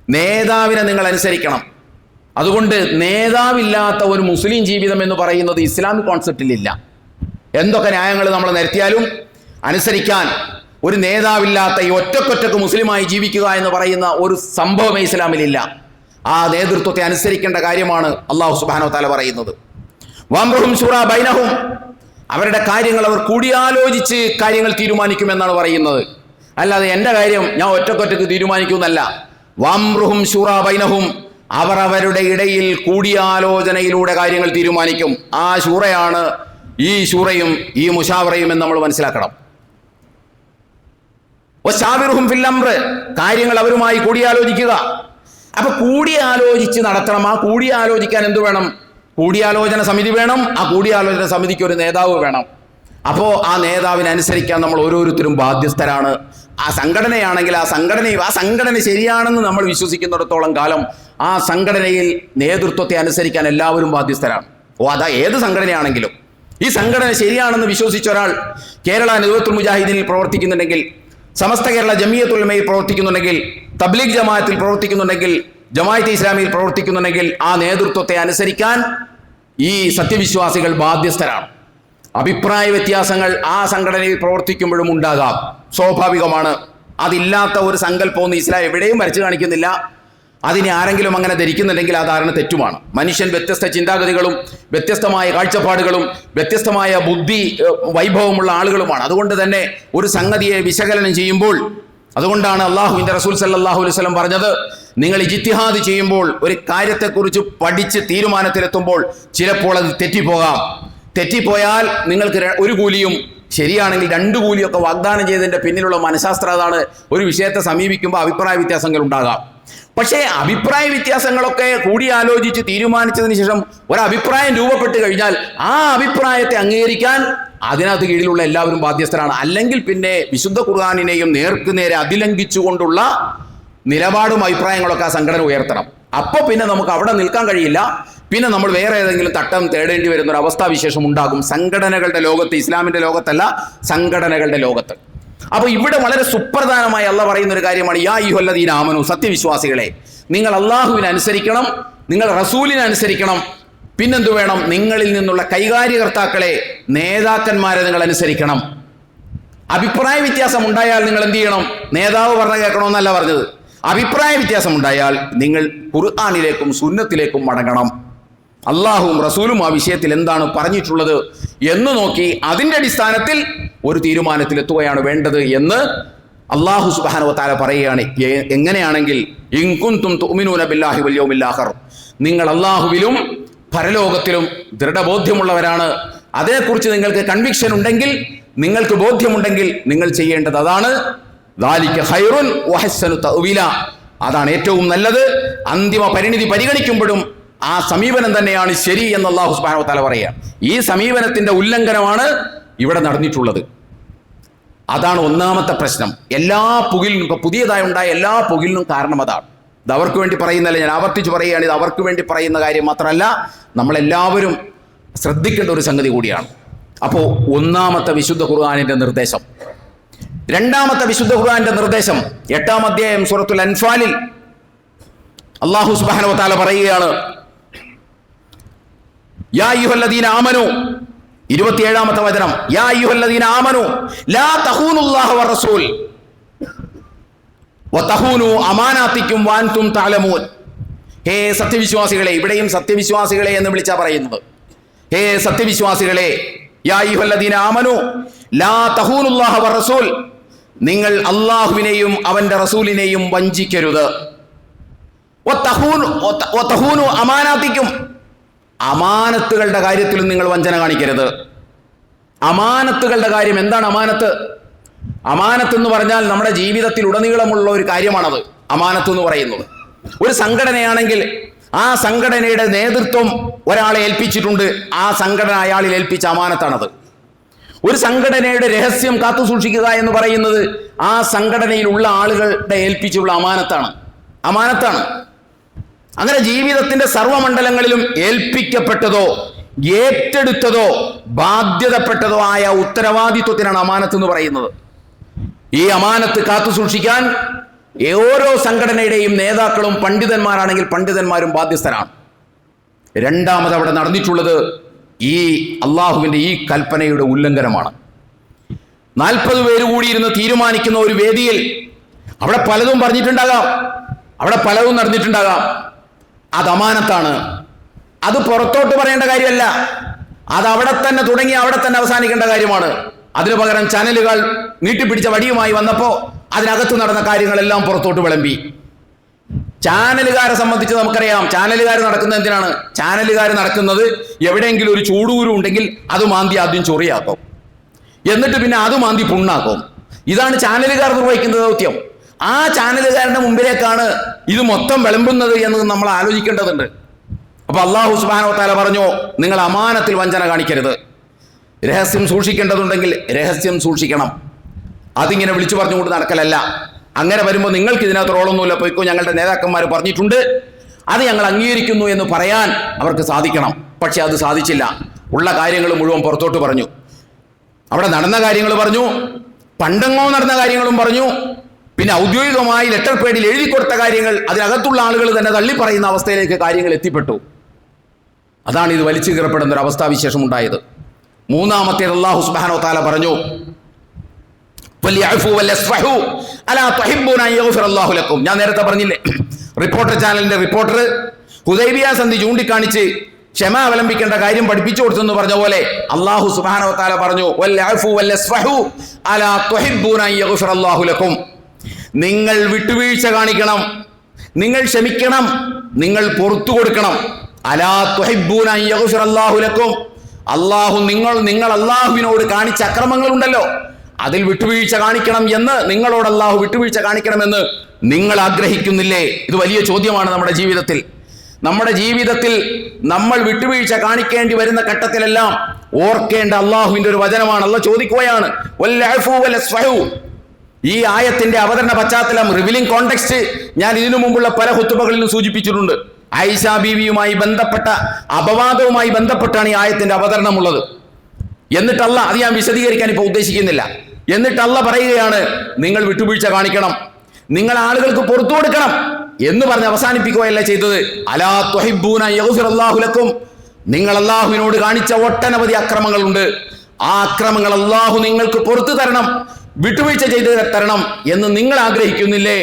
നേതാവിനെ നിങ്ങൾ അനുസരിക്കണം. അതുകൊണ്ട് നേതാവില്ലാത്ത ഒരു മുസ്ലിം ജീവിതം എന്ന് പറയുന്നത് ഇസ്ലാമിക് കോൺസെപ്റ്റിലില്ല. എന്തൊക്കെ ന്യായങ്ങൾ നമ്മൾ നിരത്തിയാലും അനുസരിക്കാൻ ഒരു നേതാവില്ലാത്ത ഈ ഒറ്റക്കൊറ്റക്ക് മുസ്ലിമായി ജീവിക്കുക എന്ന് പറയുന്ന ഒരു സംഭവമേ ഇസ്ലാമിലില്ല. ആ നേതൃത്വത്തെ അനുസരിക്കേണ്ട കാര്യമാണ് അല്ലാഹു സുബ്ഹാനഹു വ തആല പറയുന്നത്. വംറുഹും ശൂറാ ബൈനഹും, അവരുടെ കാര്യങ്ങൾ അവർ കൂടിയാലോചിച്ച് കാര്യങ്ങൾ തീരുമാനിക്കുമെന്നാണ് പറയുന്നത്. അല്ലാതെ എൻ്റെ കാര്യം ഞാൻ ഒറ്റക്കൊറ്റക്ക് തീരുമാനിക്കുമെന്നല്ല. വംറുഹും ശൂറാ ബൈനഹും, അവർ അവരുടെ ഇടയിൽ കൂടിയാലോചനയിലൂടെ കാര്യങ്ങൾ തീരുമാനിക്കും. ആ ശൂറയാണ് ഈ ശൂറയും ഈ മുശാവറയും എന്ന് നമ്മൾ മനസ്സിലാക്കണം. വശാവിറുഹും ഫിൽ അംർ, കാര്യങ്ങൾ അവരുമായി കൂടിയാലോചിക്കുക. അപ്പൊ കൂടിയാലോചിച്ച് നടത്തണം. ആ കൂടിയാലോചിക്കാൻ എന്ത് വേണം? കൂടിയാലോചന സമിതി വേണം. ആ കൂടിയാലോചന സമിതിക്ക് ഒരു നേതാവ് വേണം. അപ്പോൾ ആ നേതാവിനെ അനുസരിക്കാൻ നമ്മൾ ഓരോരുത്തരും ബാധ്യസ്ഥരാണ്. ആ സംഘടനയാണെങ്കിൽ ആ സംഘടന ശരിയാണെന്ന് നമ്മൾ വിശ്വസിക്കുന്നിടത്തോളം കാലം ആ സംഘടനയിൽ നേതൃത്വത്തെ അനുസരിക്കാൻ എല്ലാവരും ബാധ്യസ്ഥരാണ്. അതാ ഏത് സംഘടനയാണെങ്കിലും ഈ സംഘടന ശരിയാണെന്ന് വിശ്വസിച്ച ഒരാൾ കേരള നദവത്തുൽ മുജാഹിദീനിൽ പ്രവർത്തിക്കുന്നുണ്ടെങ്കിൽ, സമസ്ത കേരള ജമിയത്തുൽ ഉലമയിൽ പ്രവർത്തിക്കുന്നുണ്ടെങ്കിൽ, തബ്ലീഗ് ജമാഅത്തിൽ പ്രവർത്തിക്കുന്നുണ്ടെങ്കിൽ, ജമാഅത്തെ ഇസ്ലാമിയിൽ പ്രവർത്തിക്കുന്നുണ്ടെങ്കിൽ ആ നേതൃത്വത്തെ അനുസരിക്കാൻ ഈ സത്യവിശ്വാസികൾ ബാധ്യസ്ഥരാണ്. അഭിപ്രായ വ്യത്യാസങ്ങൾ ആ സംഘടനയിൽ പ്രവർത്തിക്കുമ്പോഴും ഉണ്ടാകാം, സ്വാഭാവികമാണ്. അതില്ലാത്ത ഒരു സങ്കല്പമൊന്നും ഇസ്ലാം എവിടെയും വരച്ചു കാണിക്കുന്നില്ല. അതിനെ ആരെങ്കിലും അങ്ങനെ ധരിക്കുന്നുണ്ടെങ്കിൽ ആ ധാരണ തെറ്റുമാണ്. മനുഷ്യൻ വ്യത്യസ്ത ചിന്താഗതികളും വ്യത്യസ്തമായ കാഴ്ചപ്പാടുകളും വ്യത്യസ്തമായ ബുദ്ധി വൈഭവമുള്ള ആളുകളുമാണ്. അതുകൊണ്ട് തന്നെ ഒരു സംഗതിയെ വിശകലനം ചെയ്യുമ്പോൾ, അതുകൊണ്ടാണ് അള്ളാഹുവിൻ്റെ റസൂൽ സല്ലല്ലാഹു അലൈഹി വസല്ലം പറഞ്ഞത്, നിങ്ങൾ ഇജ്തിഹാദ് ചെയ്യുമ്പോൾ ഒരു കാര്യത്തെക്കുറിച്ച് പഠിച്ച് തീരുമാനത്തിലെത്തുമ്പോൾ ചിലപ്പോൾ അത് തെറ്റിപ്പോയാൽ നിങ്ങൾക്ക് ഒരു കൂലിയും, ശരിയാണെങ്കിൽ 2 കൂലിയൊക്കെ വാഗ്ദാനം ചെയ്തതിൻ്റെ പിന്നിലുള്ള മനഃശാസ്ത്രം അതാണ്. ഒരു വിഷയത്തെ സമീപിക്കുമ്പോൾ അഭിപ്രായ വ്യത്യാസങ്ങൾ ഉണ്ടാകാം. പക്ഷേ അഭിപ്രായ വ്യത്യാസങ്ങളൊക്കെ കൂടിയാലോചിച്ച് തീരുമാനിച്ചതിന് ശേഷം ഒരഭിപ്രായം രൂപപ്പെട്ട് കഴിഞ്ഞാൽ ആ അഭിപ്രായത്തെ അംഗീകരിക്കാൻ അതിനകത്ത് കീഴിലുള്ള എല്ലാവരും ബാധ്യസ്ഥരാണ്. അല്ലെങ്കിൽ പിന്നെ വിശുദ്ധ ഖുർആനിനെയും നേർക്കുനേരെ അതിലംഘിച്ചുകൊണ്ടുള്ള നിലപാടും അഭിപ്രായങ്ങളൊക്കെ ആ സംഘടന ഉയർത്തണം. അപ്പോൾ പിന്നെ നമുക്ക് അവിടെ നിൽക്കാൻ കഴിയില്ല. പിന്നെ നമ്മൾ വേറെ ഏതെങ്കിലും തട്ടം തേടേണ്ടി വരുന്ന ഒരു അവസ്ഥാവിശേഷം ഉണ്ടാകും സംഘടനകളുടെ ലോകത്ത്, ഇസ്ലാമിൻ്റെ ലോകത്തല്ല, സംഘടനകളുടെ ലോകത്ത്. അപ്പോൾ ഇവിടെ വളരെ സുപ്രധാനമായി അള്ളാഹ് പറയുന്ന ഒരു കാര്യമാണ്, യാ അയ്യുഹല്ലദീന ആമനൂ, സത്യവിശ്വാസികളെ, നിങ്ങൾ അള്ളാഹുവിനെ അനുസരിക്കണം, നിങ്ങൾ റസൂലിനെ അനുസരിക്കണം. പിന്നെന്തു വേണം? നിങ്ങളിൽ നിന്നുള്ള കൈകാര്യകർത്താക്കളെ, നേതാക്കന്മാരെ നിങ്ങൾ അനുസരിക്കണം. അഭിപ്രായ വ്യത്യാസം ഉണ്ടായാൽ നിങ്ങൾ എന്ത് ചെയ്യണം? നേതാവ് പറഞ്ഞ കേൾക്കണമെന്നല്ല പറഞ്ഞത്. അഭിപ്രായ വ്യത്യാസം ഉണ്ടായാൽ നിങ്ങൾ ഖുർആനിലേക്കും സുന്നത്തിലേക്കും മടങ്ങണം. അള്ളാഹുവും റസൂലും ആ വിഷയത്തിൽ എന്താണ് പറഞ്ഞിട്ടുള്ളത് എന്ന് നോക്കി അതിൻ്റെ അടിസ്ഥാനത്തിൽ ഒരു തീരുമാനത്തിലെത്തുകയാണ് വേണ്ടത് എന്ന് അള്ളാഹു സുബ്ഹാനഹു വ തആല പറയുകയാണ്. എങ്ങനെയാണെങ്കിൽ, ഇൻ കുൻതും തുഅ്മിനൂന ബില്ലാഹി വൽ യൗമിൽ ആഖിർ, നിങ്ങൾ അള്ളാഹുവിലും പരലോകത്തിലും ദൃഢബോധ്യമുള്ളവരാണ്, അതേക്കുറിച്ച് നിങ്ങൾക്ക് കൺവിക്ഷൻ ഉണ്ടെങ്കിൽ, നിങ്ങൾക്ക് ബോധ്യമുണ്ടെങ്കിൽ നിങ്ങൾ ചെയ്യേണ്ടത് അതാണ്. ദാലിക ഖൈറുൻ വഹസ്സനു തഅ്വീല, അതാണ് ഏറ്റവും നല്ലത്. അന്തിമ പരിണിതി പരിഗണിക്കുമ്പോഴും ആ സമീപനം തന്നെയാണ് ശരി എന്ന് അല്ലാഹു സുബ്ഹാനഹു വ തആല പറയുക. ഈ സമീപനത്തിന്റെ ഉല്ലംഘനമാണ് ഇവിടെ നടന്നിട്ടുള്ളത്. അതാണ് ഒന്നാമത്തെ പ്രശ്നം. എല്ലാ പുകിലിനും, ഇപ്പൊ പുതിയതായി ഉണ്ടായ എല്ലാ പുകിലിനും കാരണം അതാണ്. ഇത് അവർക്ക് വേണ്ടി പറയുന്നതല്ല, ഞാൻ ആവർത്തിച്ച് പറയുകയാണ്. ഇത് അവർക്ക് വേണ്ടി പറയുന്ന കാര്യം മാത്രമല്ല, നമ്മളെല്ലാവരും ശ്രദ്ധിക്കേണ്ട ഒരു സംഗതി കൂടിയാണ്. അപ്പോൾ ഒന്നാമത്തെ വിശുദ്ധ ഖുർആനിന്റെ നിർദ്ദേശം. രണ്ടാമത്തെ വിശുദ്ധ ഖുർആനിന്റെ നിർദ്ദേശം 8-ാം അധ്യായം സൂറത്തുൽ അൻഫാലിൽ അല്ലാഹു സുബ്ഹാനഹു വ തആല പറയുകയാണ്, യാ അയ്യുഹല്ലദീന ആമനൂ, 27-ാമത്തെ വചനം, യാ അയ്യുഹല്ലദീന ആമനൂ ലാ തഖൂനുല്ലാഹ വറസൂൽ വതഖൂനു അമാനാതികും വഅൻതും തഅലമൂൻ. ഹേ സത്യവിശ്വാസികളെ, ഇവിടെയും സത്യവിശ്വാസികളെ എന്ന് വിളിച്ചാ പറയുന്നത്. ഹേ സത്യവിശ്വാസികളെ, യാ അയ്യുഹല്ലദീന ആമനൂ ലാ തഖൂനുല്ലാഹ വറസൂൽ, നിങ്ങൾ അല്ലാഹുവിനെയും അവന്റെ റസൂലിനെയും വഞ്ചിക്കരുത്. വതഖൂനു അമാനാതികും, അമാനത്തുകളുടെ കാര്യത്തിലും നിങ്ങൾ വഞ്ചന കാണിക്കരുത്. അമാനത്തുകളുടെ കാര്യം എന്താണ്? അമാനത്ത് എന്ന് പറഞ്ഞാൽ നമ്മുടെ ജീവിതത്തിൽ ഉടനീളമുള്ള ഒരു കാര്യമാണത്. അമാനത്ത് എന്ന് പറയുന്നത് ഒരു സംഘടനയാണെങ്കിൽ ആ സംഘടനയുടെ നേതൃത്വം ഒരാളെ ഏൽപ്പിച്ചിട്ടുണ്ട്, ആ സംഘടന അയാളിൽ ഏൽപ്പിച്ച അമാനത്താണത്. ഒരു സംഘടനയുടെ രഹസ്യം കാത്തു സൂക്ഷിക്കുക എന്ന് പറയുന്നത് ആ സംഘടനയിലുള്ള ആളുകളുടെ ഏൽപ്പിച്ചുള്ള അമാനത്താണ്. അമാനത്താണ്. അങ്ങനെ ജീവിതത്തിന്റെ സർവ്വമണ്ഡലങ്ങളിലും ഏൽപ്പിക്കപ്പെട്ടതോ ഏറ്റെടുത്തതോ ബാധ്യതപ്പെട്ടതോ ആയ ഉത്തരവാദിത്വത്തിനാണ് അമാനത്ത് എന്ന് പറയുന്നത്. ഈ അമാനത്ത് കാത്തു സൂക്ഷിക്കാൻ ഓരോ സംഘടനയുടെയും നേതാക്കളും പണ്ഡിതന്മാരാണെങ്കിൽ പണ്ഡിതന്മാരും ബാധ്യസ്ഥരാണ്. രണ്ടാമത് അവിടെ നടന്നിട്ടുള്ളത് ഈ അള്ളാഹുവിൻ്റെ ഈ കൽപ്പനയുടെ ഉല്ലംഘനമാണ്. 40 പേര് കൂടിയിരുന്ന് തീരുമാനിക്കുന്ന ഒരു വേദിയിൽ അവിടെ പലതും പറഞ്ഞിട്ടുണ്ടാകാം, അവിടെ പലതും നടന്നിട്ടുണ്ടാകാം. അത് അമാനത്താണ്. അത് പുറത്തോട്ട് പറയേണ്ട കാര്യമല്ല, അത് അവിടെ തന്നെ തുടങ്ങി അവിടെ തന്നെ അവസാനിക്കേണ്ട കാര്യമാണ്. അതിനു പകരം ചാനലുകൾ നീട്ടിപ്പിടിച്ച വടിയുമായി വന്നപ്പോൾ അതിനകത്ത് നടന്ന കാര്യങ്ങളെല്ലാം പുറത്തോട്ട് വിളമ്പി. ചാനലുകാരെ സംബന്ധിച്ച് നമുക്കറിയാം, ചാനലുകാർ നടക്കുന്നത് എന്തിനാണ്? ചാനലുകാർ നടക്കുന്നത് എവിടെയെങ്കിലും ഒരു ചൂടൂരു ഉണ്ടെങ്കിൽ അത് മാന്തി ആദ്യം ചൊറിയാക്കും, എന്നിട്ട് പിന്നെ അത് മാന്തി പുണ്ണാക്കും. ഇതാണ് ചാനലുകാർ നിർവഹിക്കുന്ന ദൗത്യം. ആ ചാനലുകാരുടെ മുമ്പിലേക്കാണ് ഇത് മൊത്തം വിളമ്പുന്നത് എന്ന് നമ്മൾ ആലോചിക്കേണ്ടതുണ്ട്. അപ്പൊ അല്ലാഹു സുബ്ഹാനഹു വ തആല പറഞ്ഞു, നിങ്ങൾ അമാനത്തിൽ വഞ്ചന കാണിക്കരുത്. രഹസ്യം സൂക്ഷിക്കേണ്ടതുണ്ടെങ്കിൽ രഹസ്യം സൂക്ഷിക്കണം. അതിങ്ങനെ വിളിച്ചു പറഞ്ഞുകൊണ്ട് നടക്കലല്ല. അങ്ങനെ വരുമ്പോൾ നിങ്ങൾക്ക് ഇതിനകത്ത് റോളൊന്നുമില്ല, പോയിക്കോ, ഞങ്ങളുടെ നേതാക്കന്മാർ പറഞ്ഞിട്ടുണ്ട്, അത് ഞങ്ങൾ അംഗീകരിക്കുന്നു എന്ന് പറയാൻ അവർക്ക് സാധിക്കണം. പക്ഷെ അത് സാധിച്ചില്ല. ഉള്ള കാര്യങ്ങൾ മുഴുവൻ പുറത്തോട്ട് പറഞ്ഞു. അവിടെ നടന്ന കാര്യങ്ങൾ പറഞ്ഞു, പണ്ടെങ്ങോ നടന്ന കാര്യങ്ങളും പറഞ്ഞു. പിന്നെ ഔദ്യോഗികമായി ലെറ്റർ പേഡിൽ എഴുതി കൊടുത്ത കാര്യങ്ങൾ അതിനകത്തുള്ള ആളുകൾ തന്നെ തള്ളിപ്പറയുന്ന അവസ്ഥയിലേക്ക് കാര്യങ്ങൾ എത്തിപ്പെട്ടു. അതാണ് ഇത് വലിച്ചു കീറപ്പെടുന്ന ഒരു അവസ്ഥാവിശേഷം ഉണ്ടായത്. മൂന്നാമത്തേത് അല്ലാഹു സുബ്ഹാനഹു വ തആല പറഞ്ഞു, ഞാൻ നേരത്തെ പറഞ്ഞില്ലേ, റിപ്പോർട്ടർ ചാനലിന്റെ റിപ്പോർട്ടർ ഹുദൈബിയ സന്ധി ചൂണ്ടിക്കാണിച്ച് ക്ഷമ അവലംബിക്കേണ്ട കാര്യം പഠിപ്പിച്ചു കൊടുത്തെന്ന് പറഞ്ഞ പോലെ അല്ലാഹു സുബ്ഹാനഹു വ തആല പറഞ്ഞു, നിങ്ങൾ വിട്ടുവീഴ്ച കാണിക്കണം, നിങ്ങൾ ക്ഷമിക്കണം, നിങ്ങൾ പുറത്തു കൊടുക്കണം. അലാ തുഹിബ്ബൂന അൻ യഗ്ഫിറല്ലാഹു ലക്കും, അല്ലാഹു നിങ്ങൾ അല്ലാഹുവിനോട് കാണിച്ച അക്രമങ്ങളുണ്ടല്ലോ അതിൽ വിട്ടുവീഴ്ച കാണിക്കണം എന്ന്, നിങ്ങളോട് അല്ലാഹു വിട്ടുവീഴ്ച കാണിക്കണമെന്ന് നിങ്ങൾ ആഗ്രഹിക്കുന്നില്ലേ? ഇത് വലിയ ചോദ്യമാണ്. നമ്മുടെ ജീവിതത്തിൽ നമ്മൾ വിട്ടുവീഴ്ച കാണിക്കേണ്ടി വരുന്ന ഘട്ടത്തിലെല്ലാം ഓർക്കേണ്ട അല്ലാഹുവിന്റെ ഒരു വചനമാണ്. അല്ലാഹു ചോദിക്കുകയാണ്, ഈ ആയത്തിന്റെ അവതരണ പശ്ചാത്തലം, റിവിലിംഗ് കോണ്ടെക്സ്റ്റ് ഞാൻ ഇതിനു മുമ്പുള്ള പല ഖുതുബകളിലും സൂചിപ്പിച്ചിട്ടുണ്ട്. ആയിഷ ബീവിയുമായി ബന്ധപ്പെട്ട അപവാദവുമായി ബന്ധപ്പെട്ടാണ് ഈ ആയത്തിന്റെ അവതരണമുള്ളത്. എന്നിട്ട് അല്ലാഹ്, അത് ഞാൻ വിശദീകരിക്കാൻ ഇപ്പോൾ ഉദ്ദേശിക്കുന്നില്ല, എന്നിട്ട് അല്ലാഹ് പറയുകയാണ്, നിങ്ങൾ വിട്ടുവീഴ്ച കാണിക്കണം, നിങ്ങൾ ആളുകൾക്ക് പുറത്തു കൊടുക്കണം എന്ന് പറഞ്ഞ് അവസാനിപ്പിക്കുകയല്ല ചെയ്തത്. അലാ തുഹിബ്ബൂന യഗ്ഫിറല്ലാഹു ലക്കും, നിങ്ങൾ അല്ലാഹുവിനോട് കാണിച്ച ഒട്ടനവധി അക്രമങ്ങളുണ്ട്, ആ അക്രമങ്ങൾ അല്ലാഹു നിങ്ങൾക്ക് പുറത്തു തരണം, വിട്ടുവീഴ്ച ചെയ്ത് തരണം എന്ന് നിങ്ങൾ ആഗ്രഹിക്കുന്നില്ലേ?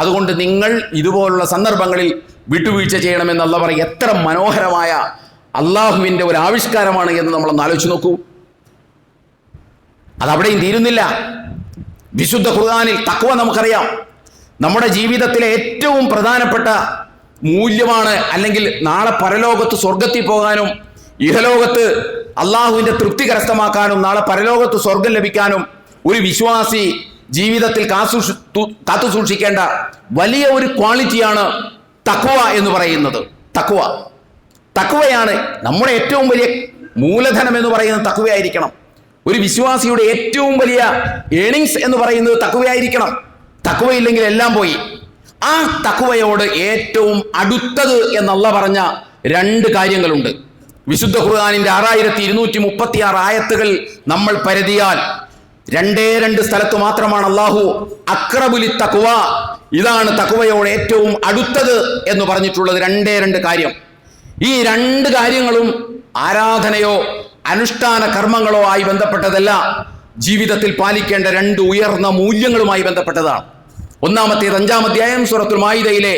അതുകൊണ്ട് നിങ്ങൾ ഇതുപോലുള്ള സന്ദർഭങ്ങളിൽ വിട്ടുവീഴ്ച ചെയ്യണമെന്ന് അല്ലാഹ് പറയും. എത്ര മനോഹരമായ അല്ലാഹുവിന്റെ ഒരു ആവിഷ്കാരമാണ് എന്ന് നമ്മളൊന്ന് ആലോചിച്ച് നോക്കൂ. അതവിടെയും തീരുന്നില്ല. വിശുദ്ധ ഖുർആനിൽ തഖ്വ നമുക്കറിയാം, നമ്മുടെ ജീവിതത്തിലെ ഏറ്റവും പ്രധാനപ്പെട്ട മൂല്യമാണ്. അല്ലെങ്കിൽ നാളെ പരലോകത്ത് സ്വർഗത്തിൽ പോകാനും ഇഹലോകത്ത് അള്ളാഹുവിന്റെ തൃപ്തി കരസ്ഥമാക്കാനും നാളെ പരലോകത്ത് സ്വർഗം ലഭിക്കാനും ഒരു വിശ്വാസി ജീവിതത്തിൽ കാത്തു സൂക്ഷിക്കേണ്ട വലിയ ഒരു ക്വാളിറ്റിയാണ് തഖ്വ എന്ന് പറയുന്നത്. തഖ്വയാണ് നമ്മുടെ ഏറ്റവും വലിയ മൂലധനം എന്ന് പറയുന്നത് തഖ്വയായിരിക്കണം. ഒരു വിശ്വാസിയുടെ ഏറ്റവും വലിയ ഏണിങ്സ് എന്ന് പറയുന്നത് തഖ്വയായിരിക്കണം. തഖ്വയില്ലെങ്കിൽ എല്ലാം പോയി. ആ തഖ്വയോട് ഏറ്റവും അടുത്തത് എന്നല്ല പറഞ്ഞ 2 കാര്യങ്ങളുണ്ട്. വിശുദ്ധ ഖുർആനിന്റെ 6236 ആയത്തുകൾ നമ്മൾ പരതിയാൽ 2 സ്ഥലത്ത് മാത്രമാണ് അല്ലാഹു അഖ്റബുലി തഖ്വ, ഇതാണ് തഖ്വയോട് ഏറ്റവും അടുത്തത് എന്ന് പറഞ്ഞിട്ടുള്ളത്. 2 കാര്യം. ഈ 2 കാര്യങ്ങളും ആരാധനയോ അനുഷ്ഠാന കർമ്മങ്ങളോ ആയി ബന്ധപ്പെട്ടതല്ല, ജീവിതത്തിൽ പാലിക്കേണ്ട 2 ഉയർന്ന മൂല്യങ്ങളുമായി ബന്ധപ്പെട്ടതാണ്. ഒന്നാമത്തേത് 5-ാം അധ്യായം സൂറത്തുൽ മാഇദയിലെ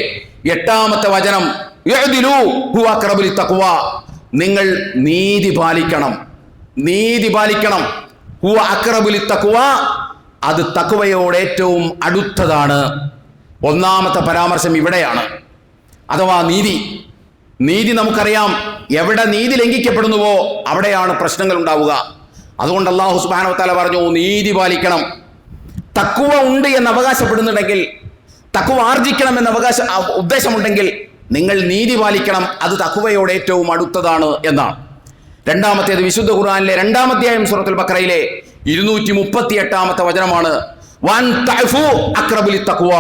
8-ാമത്തെ വചനം, യഅ്ദിലു ഹുവ അഖ്റബുലി തഖ്വ, നിങ്ങൾ നീതി പാലിക്കണം. ഹുവ അഖ്റബുലി തഖ്വ, അത് തഖ്വയോട് ഏറ്റവും അടുത്തതാണ്. ഒന്നാമത്തെ പരാമർശം ഇവിടെയാണ്. അഥവാ നീതി നമുക്കറിയാം, എവിടെ നീതി ലംഘിക്കപ്പെടുന്നുവോ അവിടെയാണ് പ്രശ്നങ്ങൾ ഉണ്ടാവുക. അതുകൊണ്ട് അല്ലാഹു സുബ്ഹാനഹു വ തആല പറഞ്ഞു, നീതി പാലിക്കണം. തഖ്വ ഉണ്ട് എന്ന് അവകാശപ്പെടുന്നുണ്ടെങ്കിൽ, തഖ്വ ആർജിക്കണം എന്ന ഉദ്ദേശമുണ്ടെങ്കിൽ നിങ്ങൾ നീതി പാലിക്കണം, അത് തഖ്വയോട് ഏറ്റവും അടുത്തതാണ് എന്നാണ്. രണ്ടാമത്തേത് വിശുദ്ധ ഖുർആനിലെ 2-ാം അധ്യായം സൂറത്തുൽ ബഖറയിലെ 238-ാമത്തെ വചനമാണ്, വൻ തഅഫു അഖ്റബുലി തഖ്വ,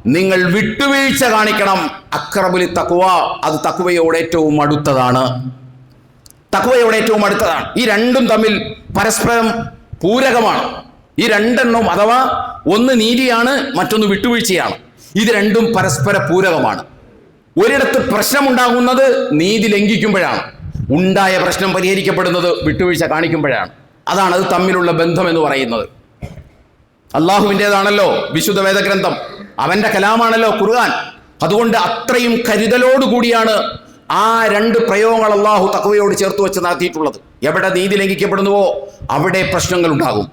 നിങ്ങൾ വിട്ടുവീഴ്ച കാണിക്കണം. അക്റബുലി തഖ്വ, അത് തഖ്വയോട് ഏറ്റവും അടുത്തതാണ്. തഖ്വയോട് ഏറ്റവും അടുത്തതാണ്. ഈ രണ്ടും തമ്മിൽ പരസ്പരം പൂരകമാണ്. ഈ രണ്ടെണ്ണം, അഥവാ ഒന്ന് നീതിയാണ്, മറ്റൊന്ന് വിട്ടുവീഴ്ചയാണ്. ഇത് രണ്ടും പരസ്പര പൂരകമാണ്. ഒരിടത്ത് പ്രശ്നമുണ്ടാകുന്നത് നീതി ലംഘിക്കുമ്പോഴാണ്, ഉണ്ടായ പ്രശ്നം പരിഹരിക്കപ്പെടുന്നത് വിട്ടുവീഴ്ച കാണിക്കുമ്പോഴാണ്. അതാണ് അത് തമ്മിലുള്ള ബന്ധം എന്ന് പറയുന്നത്. അള്ളാഹുവിൻ്റെതാണല്ലോ വിശുദ്ധ വേദഗ്രന്ഥം, അവന്റെ കലാമാണല്ലോ ഖുർആൻ. അതുകൊണ്ട് അത്രയും കരുതലോടുകൂടിയാണ് ആ രണ്ട് പ്രയോഗങ്ങൾ അള്ളാഹു തഖ്വയോട് ചേർത്ത് വെച്ച് നടത്തിയിട്ടുള്ളത്. എവിടെ നീതി ലംഘിക്കപ്പെടുന്നുവോ അവിടെ പ്രശ്നങ്ങൾ ഉണ്ടാകും,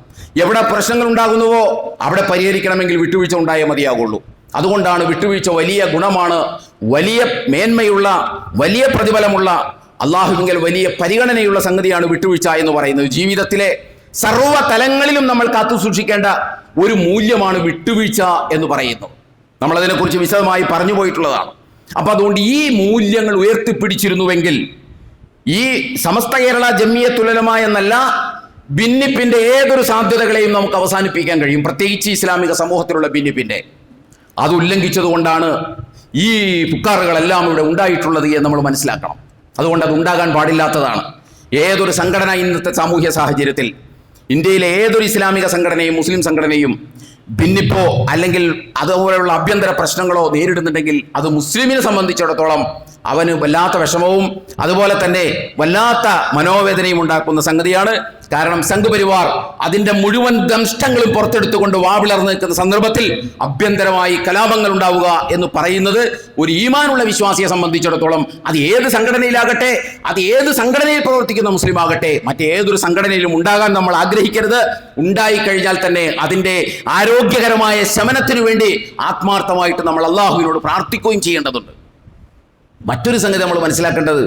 എവിടെ പ്രശ്നങ്ങൾ ഉണ്ടാകുന്നുവോ അവിടെ പരിഹരിക്കണമെങ്കിൽ വിട്ടുവീഴ്ച ഉണ്ടായേ മതിയാകുള്ളൂ. അതുകൊണ്ടാണ് വിട്ടുവീഴ്ച വലിയ ഗുണമാണ്, വലിയ മേന്മയുള്ള, വലിയ പ്രതിഫലമുള്ള, അള്ളാഹുവിങ്കൽ വലിയ പരിഗണനയുള്ള സംഗതിയാണ് വിട്ടുവീഴ്ച എന്ന് പറയുന്നത്. ജീവിതത്തിലെ സർവ്വ തലങ്ങളിലും നമ്മൾ കാത്തു സൂക്ഷിക്കേണ്ട ഒരു മൂല്യമാണ് വിട്ടുവീഴ്ച എന്ന് പറയുന്നത്. നമ്മളതിനെക്കുറിച്ച് വിശദമായി പറഞ്ഞു പോയിട്ടുള്ളതാണ്. അപ്പൊ അതുകൊണ്ട് ഈ മൂല്യങ്ങൾ ഉയർത്തിപ്പിടിച്ചിരുന്നുവെങ്കിൽ ഈ സമസ്ത കേരള ജംഇയ്യത്തുൽ ഉലമ എന്നല്ല, ഭിന്നിപ്പിന്റെ ഏതൊരു സാധ്യതകളെയും നമുക്ക് അവസാനിപ്പിക്കാൻ കഴിയും. പ്രത്യേകിച്ച് ഇസ്ലാമിക സമൂഹത്തിലുള്ള ഭിന്നിപ്പിന്റെ അത് ഉല്ലംഘിച്ചത് കൊണ്ടാണ് ഈ ഫുക്കാറുകളെല്ലാം ഇവിടെ ഉണ്ടായിട്ടുള്ളത് എന്ന് നമ്മൾ മനസ്സിലാക്കണം. അതുകൊണ്ട് അത് ഉണ്ടാകാൻ പാടില്ലാത്തതാണ്. ഏതൊരു സംഘടന ഇന്നത്തെ സാമൂഹ്യ സാഹചര്യത്തിൽ, ഇന്ത്യയിലെ ഏതൊരു ഇസ്ലാമിക സംഘടനയും മുസ്ലിം സംഘടനയും ഭിന്നിപ്പോ അല്ലെങ്കിൽ അതുപോലെയുള്ള ആഭ്യന്തര പ്രശ്നങ്ങളോ നേരിടുന്നുണ്ടെങ്കിൽ അത് മുസ്ലിമിനെ സംബന്ധിച്ചിടത്തോളം അവന് വല്ലാത്ത വിഷമവും അതുപോലെ തന്നെ വല്ലാത്ത മനോവേദനയും ഉണ്ടാക്കുന്ന സംഗതിയാണ്. കാരണം സംഘപരിവാർ അതിന്റെ മുഴുവൻ ദംഷ്ടങ്ങളും പുറത്തെടുത്തുകൊണ്ട് വാവിളർന്നു നിൽക്കുന്ന സന്ദർഭത്തിൽ ആഭ്യന്തരമായി കലാപങ്ങൾ ഉണ്ടാവുക എന്ന് പറയുന്നത് ഒരു ഈമാനുള്ള വിശ്വാസിയെ സംബന്ധിച്ചിടത്തോളം, അത് ഏത് സംഘടനയിലാകട്ടെ, അത് ഏത് സംഘടനയിൽ പ്രവർത്തിക്കുന്ന മുസ്ലിം ആകട്ടെ, മറ്റേതൊരു സംഘടനയിലും ഉണ്ടാകാൻ നമ്മൾ ആഗ്രഹിക്കരുത്. ഉണ്ടായിക്കഴിഞ്ഞാൽ തന്നെ അതിന്റെ ആരോഗ്യകരമായ ശമനത്തിനു വേണ്ടി ആത്മാർത്ഥമായിട്ട് നമ്മൾ അള്ളാഹുവിനോട് പ്രാർത്ഥിക്കുകയും ചെയ്യേണ്ടതുണ്ട്. മറ്റൊരു സംഗതി നമ്മൾ മനസ്സിലാക്കേണ്ടത്,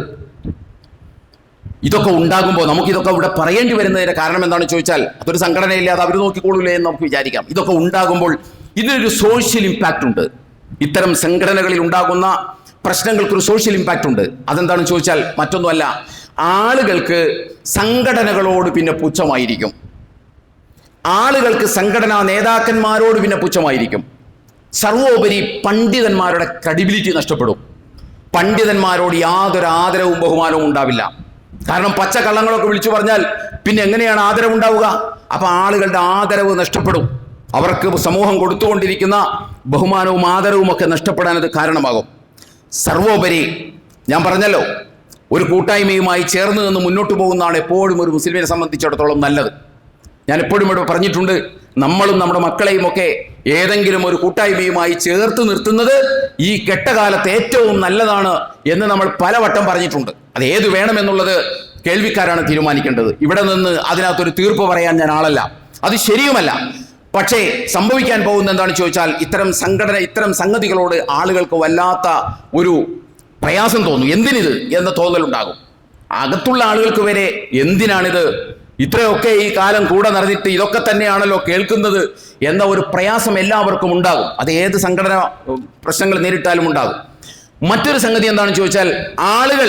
ഇതൊക്കെ ഉണ്ടാകുമ്പോൾ നമുക്കിതൊക്കെ ഇവിടെ പറയേണ്ടി വരുന്നതിന്റെ കാരണം എന്താണെന്ന് ചോദിച്ചാൽ, അതൊരു സംഘടനയില്ലാതെ അവർ നോക്കിക്കൊള്ളൂലേ എന്ന് നമുക്ക് വിചാരിക്കാം. ഇതൊക്കെ ഉണ്ടാകുമ്പോൾ ഇതിനൊരു സോഷ്യൽ ഇമ്പാക്റ്റ് ഉണ്ട്. ഇത്തരം സംഘടനകളിൽ ഉണ്ടാകുന്ന പ്രശ്നങ്ങൾക്കൊരു സോഷ്യൽ ഇമ്പാക്റ്റ് ഉണ്ട്. അതെന്താണെന്ന് ചോദിച്ചാൽ മറ്റൊന്നുമല്ല, ആളുകൾക്ക് സംഘടനകളോട് പിന്നെ പുച്ഛമായിരിക്കും, ആളുകൾക്ക് സംഘടനാ നേതാക്കന്മാരോട് പിന്നെ പുച്ഛമായിരിക്കും. സർവോപരി പണ്ഡിതന്മാരുടെ ക്രെഡിബിലിറ്റി നഷ്ടപ്പെടും. പണ്ഡിതന്മാരോട് യാതൊരു ആദരവും ബഹുമാനവും ഉണ്ടാവില്ല. കാരണം പച്ചക്കള്ളങ്ങളൊക്കെ വിളിച്ചു പറഞ്ഞാൽ പിന്നെ എങ്ങനെയാണ് ആദരവുണ്ടാവുക? അപ്പൊ ആളുകളുടെ ആദരവ് നഷ്ടപ്പെടും. അവർക്ക് സമൂഹം കൊടുത്തുകൊണ്ടിരിക്കുന്ന ബഹുമാനവും ആദരവും ഒക്കെ നഷ്ടപ്പെടാൻ അത് കാരണമാകും. സർവോപരി ഞാൻ പറഞ്ഞല്ലോ, ഒരു കൂട്ടായ്മയുമായി ചേർന്ന് നിന്ന് മുന്നോട്ട് പോകുന്നതാണ് എപ്പോഴും ഒരു മുസ്ലിമിനെ സംബന്ധിച്ചിടത്തോളം നല്ലത്. ഞാൻ എപ്പോഴും ഇവിടെ പറഞ്ഞിട്ടുണ്ട്, നമ്മളും നമ്മുടെ മക്കളെയും ഒക്കെ ഏതെങ്കിലും ഒരു കൂട്ടായ്മയുമായി ചേർത്ത് നിർത്തുന്നത് ഈ കെട്ടകാലത്ത് ഏറ്റവും നല്ലതാണ് എന്ന് നമ്മൾ പലവട്ടം പറഞ്ഞിട്ടുണ്ട്. അത് ഏത് വേണമെന്നുള്ളത് കേൾവിക്കാരാണ് തീരുമാനിക്കേണ്ടത്. ഇവിടെ നിന്ന് അതിനകത്തൊരു തീർപ്പ് പറയാൻ ഞാൻ ആളല്ല, അത് ശരിയുമല്ല. പക്ഷേ സംഭവിക്കാൻ പോകുന്ന എന്താണെന്ന് ചോദിച്ചാൽ, ഇത്തരം സംഗതികളോട് ആളുകൾക്ക് വല്ലാത്ത ഒരു പ്രയാസം തോന്നും. എന്തിനിത് എന്ന തോന്നലുണ്ടാകും. അകത്തുള്ള ആളുകൾക്ക് വരെ എന്തിനാണിത്, ഇത്രയൊക്കെ ഈ കാലം കൂടെ നടന്നിട്ട് ഇതൊക്കെ തന്നെയാണല്ലോ കേൾക്കുന്നത് എന്ന ഒരു പ്രയാസം എല്ലാവർക്കും ഉണ്ടാകും. അത് ഏത് സംഘടന പ്രശ്നങ്ങൾ നേരിട്ടാലും ഉണ്ടാകും. മറ്റൊരു സംഗതി എന്താണെന്ന് ചോദിച്ചാൽ, ആളുകൾ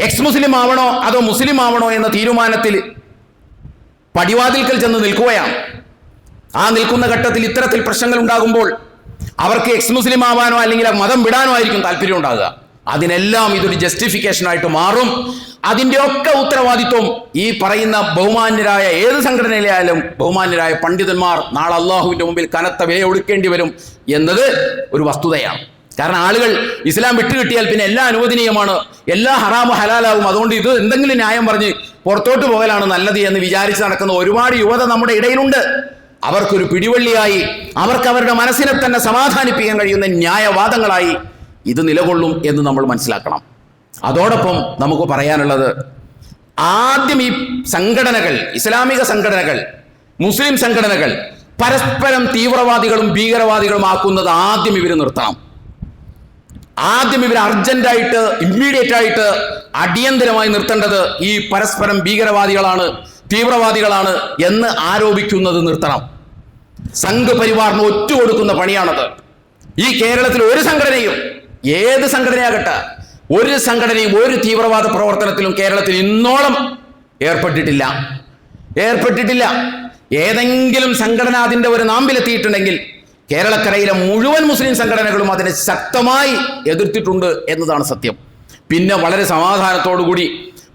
എക്സ് മുസ്ലിം ആവണോ അതോ മുസ്ലിം ആവണോ എന്ന തീരുമാനത്തിൽ പടിവാതിൽക്കൽ ചെന്ന് നിൽക്കുകയാണ്. ആ നിൽക്കുന്ന ഘട്ടത്തിൽ ഇത്തരത്തിൽ പ്രശ്നങ്ങൾ ഉണ്ടാകുമ്പോൾ അവർക്ക് എക്സ് മുസ്ലിം ആവാനോ അല്ലെങ്കിൽ മതം വിടാനോ ആയിരിക്കും താല്പര്യം ഉണ്ടാകുക. അതിനെല്ലാം ഇതൊരു ജസ്റ്റിഫിക്കേഷനായിട്ട് മാറും. അതിൻ്റെ ഒക്കെ ഉത്തരവാദിത്വം ഈ പറയുന്ന ബഹുമാന്യരായ ഏത് സംഘടനയിലായാലും ബഹുമാന്യരായ പണ്ഡിതന്മാർ നാളെ അള്ളാഹുവിൻ്റെ മുമ്പിൽ കനത്ത വില ഒടുക്കേണ്ടി വരും എന്നത് ഒരു വസ്തുതയാണ്. കാരണം ആളുകൾ ഇസ്ലാം വിട്ടുകിട്ടിയാൽ പിന്നെ എല്ലാം അനുവദനീയമാണ്, എല്ലാ ഹറാമ് ഹലാലാവും, അതുകൊണ്ട് ഇത് എന്തെങ്കിലും ന്യായം പറഞ്ഞ് പുറത്തോട്ട് പോകലാണ് നല്ലത് എന്ന് വിചാരിച്ച് നടക്കുന്ന ഒരുപാട് യുവത നമ്മുടെ ഇടയിലുണ്ട്. അവർക്കൊരു പിടിവള്ളിയായി, അവർക്ക് അവരുടെ മനസ്സിനെ തന്നെ സമാധാനിപ്പിക്കാൻ കഴിയുന്ന ന്യായവാദങ്ങളായി ഇത് നിലകൊള്ളും എന്ന് നമ്മൾ മനസ്സിലാക്കണം. അതോടൊപ്പം നമുക്ക് പറയാനുള്ളത്, ആദ്യം ഈ സംഘടനകൾ, ഇസ്ലാമിക സംഘടനകൾ, മുസ്ലിം സംഘടനകൾ പരസ്പരം തീവ്രവാദികളും ഭീകരവാദികളും ആക്കുന്നത് ആദ്യം ഇവർ നിർത്തണം. ആദ്യം ഇവർ അർജന്റായിട്ട്, ഇമ്മീഡിയറ്റ് ആയിട്ട്, അടിയന്തരമായി നിർത്തേണ്ടത് ഈ പരസ്പരം ഭീകരവാദികളാണ്, തീവ്രവാദികളാണ് എന്ന് ആരോപിക്കുന്നത് നിർത്തണം. സംഘപരിവാറിന് ഒറ്റുകൊടുക്കുന്ന പണിയാണത്. ഈ കേരളത്തിൽ ഒരു സംഘടനയും, ഏത് സംഘടനയാകട്ടെ, ഒരു സംഘടനയും ഒരു തീവ്രവാദ പ്രവർത്തനത്തിലും കേരളത്തിൽ ഇന്നോളം ഏർപ്പെട്ടിട്ടില്ല. ഏതെങ്കിലും സംഘടന അതിൻ്റെ ഒരു നാമ്പിലെത്തിയിട്ടുണ്ടെങ്കിൽ കേരളക്കരയിലെ മുഴുവൻ മുസ്ലിം സംഘടനകളും അതിനെ ശക്തമായി എതിർത്തിട്ടുണ്ട് എന്നതാണ് സത്യം. പിന്നെ വളരെ സമാധാനത്തോടുകൂടി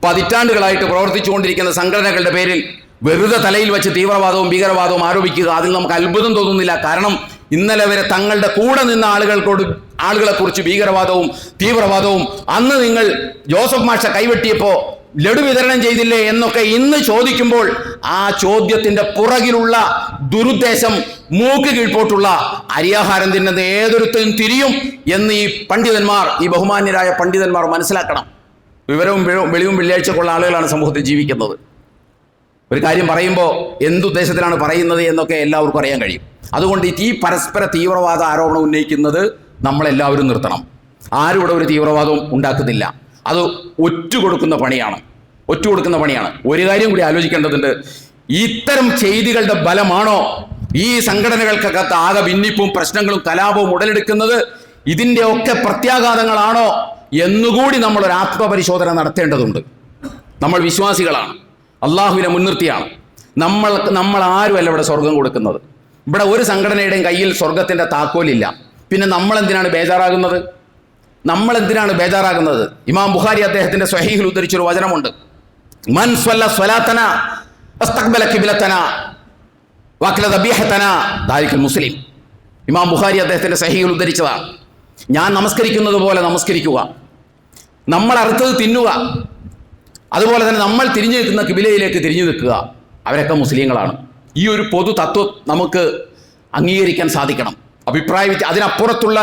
പതിറ്റാണ്ടുകളായിട്ട് പ്രവർത്തിച്ചുകൊണ്ടിരിക്കുന്ന സംഘടനകളുടെ പേരിൽ വെറുതെ തലയിൽ വെച്ച് തീവ്രവാദവും ഭീകരവാദവും ആരോപിക്കുക, അതിൽ നമുക്ക് അത്ഭുതം തോന്നുന്നില്ല. കാരണം ഇന്നലെ വരെ തങ്ങളുടെ കൂടെ നിന്ന ആളുകളെക്കുറിച്ച് ഭീകരവാദവും തീവ്രവാദവും അന്ന് നിങ്ങൾ ജോസഫ് മാഷ കൈവെട്ടിയപ്പോൾ ലഡു വിതരണം ചെയ്തില്ലേ എന്നൊക്കെ ഇന്ന് ചോദിക്കുമ്പോൾ ആ ചോദ്യത്തിന്റെ പുറകിലുള്ള ദുരുദ്ദേശം മൂക്ക് കീഴ്പോട്ടുള്ള അരിയാഹാരം തിന്നുന്ന ഏതൊരുത്തരും തിരിയും എന്ന് ഈ ബഹുമാന്യരായ പണ്ഡിതന്മാർ മനസ്സിലാക്കണം. വിവരവും വെളിവും വെള്ളിയാഴ്ചക്കുള്ള ആളുകളാണ് സമൂഹത്തിൽ ജീവിക്കുന്നത്. ഒരു കാര്യം പറയുമ്പോൾ എന്തുദ്ദേശത്തിലാണ് പറയുന്നത് എന്നൊക്കെ എല്ലാവർക്കും അറിയാൻ കഴിയും. അതുകൊണ്ട് ഈ പരസ്പര തീവ്രവാദ ആരോപണം ഉന്നയിക്കുന്നത് നമ്മളെല്ലാവരും നിർത്തണം. ആരും ഇവിടെ ഒരു തീവ്രവാദവും ഉണ്ടാക്കുന്നില്ല. അത് ഒറ്റുകൊടുക്കുന്ന പണിയാണ്. ഒരു കാര്യം കൂടി ആലോചിക്കേണ്ടതുണ്ട്. ഇത്തരം ചെയ്തികളുടെ ബലമാണോ ഈ സംഘടനകൾക്കകത്ത് ആകെ ഭിന്നിപ്പും പ്രശ്നങ്ങളും കലാപവും ഉടലെടുക്കുന്നത്? ഇതിൻ്റെ ഒക്കെ പ്രത്യാഘാതങ്ങളാണോ എന്നുകൂടി നമ്മൾ ഒരു ആത്മപരിശോധന നടത്തേണ്ടതുണ്ട്. നമ്മൾ വിശ്വാസികളാണ്, അള്ളാഹുവിനെ മുൻനിർത്തിയാണ്. നമ്മൾ ആരുമല്ല ഇവിടെ സ്വർഗം കൊടുക്കുന്നത്. ഇവിടെ ഒരു സംഘടനയുടെയും കയ്യിൽ സ്വർഗത്തിൻ്റെ താക്കോലില്ല. പിന്നെ നമ്മളെന്തിനാണ് ബേജാറാകുന്നത്? ഇമാം ബുഖാരി അദ്ദേഹത്തിന്റെ സ്വഹീഹിൽ ഉദ്ധരിച്ചൊരു വചനമുണ്ട്. മൻ സ്വല്ല സ്വലാത്തന വസ്തഖ്ബല ഖിബ്ലതന വഅഖല ദബീഹതന ദാലികൽ മുസ്ലിം. ഇമാം ബുഖാരി അദ്ദേഹത്തിന്റെ സ്വഹീഹിൽ ഉദ്ധരിച്ചതാണ്. ഞാൻ നമസ്കരിക്കുന്നത് പോലെ നമസ്കരിക്കുക, നമ്മൾ അറുത്തത് തിന്നുക, അതുപോലെ തന്നെ നമ്മൾ തിരിഞ്ഞു നിൽക്കുന്ന കിബിലയിലേക്ക് തിരിഞ്ഞു നിൽക്കുക, അവരൊക്കെ മുസ്ലിങ്ങളാണ്. ഈ ഒരു പൊതു തത്വം നമുക്ക് അംഗീകരിക്കാൻ സാധിക്കണം. അതിനപ്പുറത്തുള്ള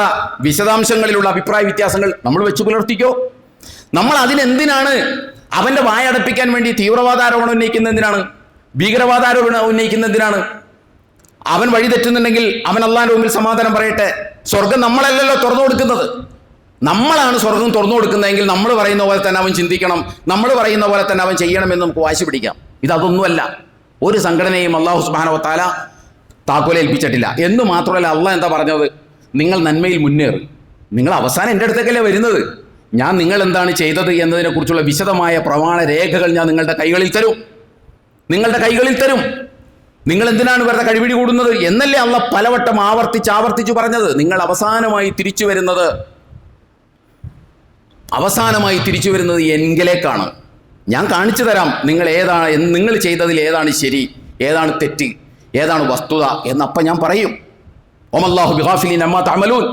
വിശദാംശങ്ങളിലുള്ള അഭിപ്രായ വ്യത്യാസങ്ങൾ നമ്മൾ വെച്ച് പുലർത്തിക്കോ. നമ്മൾ അതിനെന്തിനാണ് അവൻ്റെ വായടപ്പിക്കാൻ വേണ്ടി തീവ്രവാദാരോപണം ഉന്നയിക്കുന്ന എന്തിനാണ്? ഭീകരവാദാരോപണം ഉന്നയിക്കുന്ന എന്തിനാണ്? അവൻ വഴി തെറ്റുന്നുണ്ടെങ്കിൽ അവൻ അള്ളാന്റെ മുമ്പിൽ സമാധാനം പറയട്ടെ. സ്വർഗം നമ്മളല്ലല്ലോ തുറന്നു കൊടുക്കുന്നത്, നമ്മളാണ് സ്വർഗം തുറന്നു കൊടുക്കുന്നതെങ്കിൽ നമ്മൾ പറയുന്ന പോലെ തന്നെ അവൻ ചിന്തിക്കണം, നമ്മൾ പറയുന്ന പോലെ തന്നെ അവൻ ചെയ്യണമെന്ന് നമുക്ക് വാശി പിടിക്കാം. ഇതൊന്നുമല്ല. ഒരു സംഘടനയും അള്ളാഹു സുബ്ഹാനഹു വ തആല താക്കോലേൽപ്പിച്ചിട്ടില്ല. എന്ന് മാത്രമല്ല, അള്ളാഹ് എന്താ പറഞ്ഞത്? നിങ്ങൾ നന്മയിൽ മുന്നേറും. നിങ്ങൾ അവസാനം എൻ്റെ അടുത്തേക്കല്ലേ വരുന്നത്. ഞാൻ നിങ്ങൾ എന്താണ് ചെയ്തത് എന്നതിനെക്കുറിച്ചുള്ള വിശദമായ പ്രമാണ രേഖകൾ ഞാൻ നിങ്ങളുടെ കൈകളിൽ തരും. നിങ്ങൾ എന്തിനാണ് വെറുതെ കഴിവിടി കൂടുന്നത് എന്നല്ലേ അള്ളാഹ് പലവട്ടം ആവർത്തിച്ച് പറഞ്ഞത്. നിങ്ങൾ അവസാനമായി തിരിച്ചു വരുന്നത് എങ്കിലേക്കാണ്. ഞാൻ കാണിച്ചു തരാം നിങ്ങൾ ചെയ്തതിൽ ഏതാണ് ശരി, ഏതാണ് തെറ്റ്, ഏതാണ് വസ്തുത എന്നപ്പം ഞാൻ പറയും. ഒമല്ലാഹു ബിഗാഫിലിൻ അമ്മാ തഅമലൂൻ.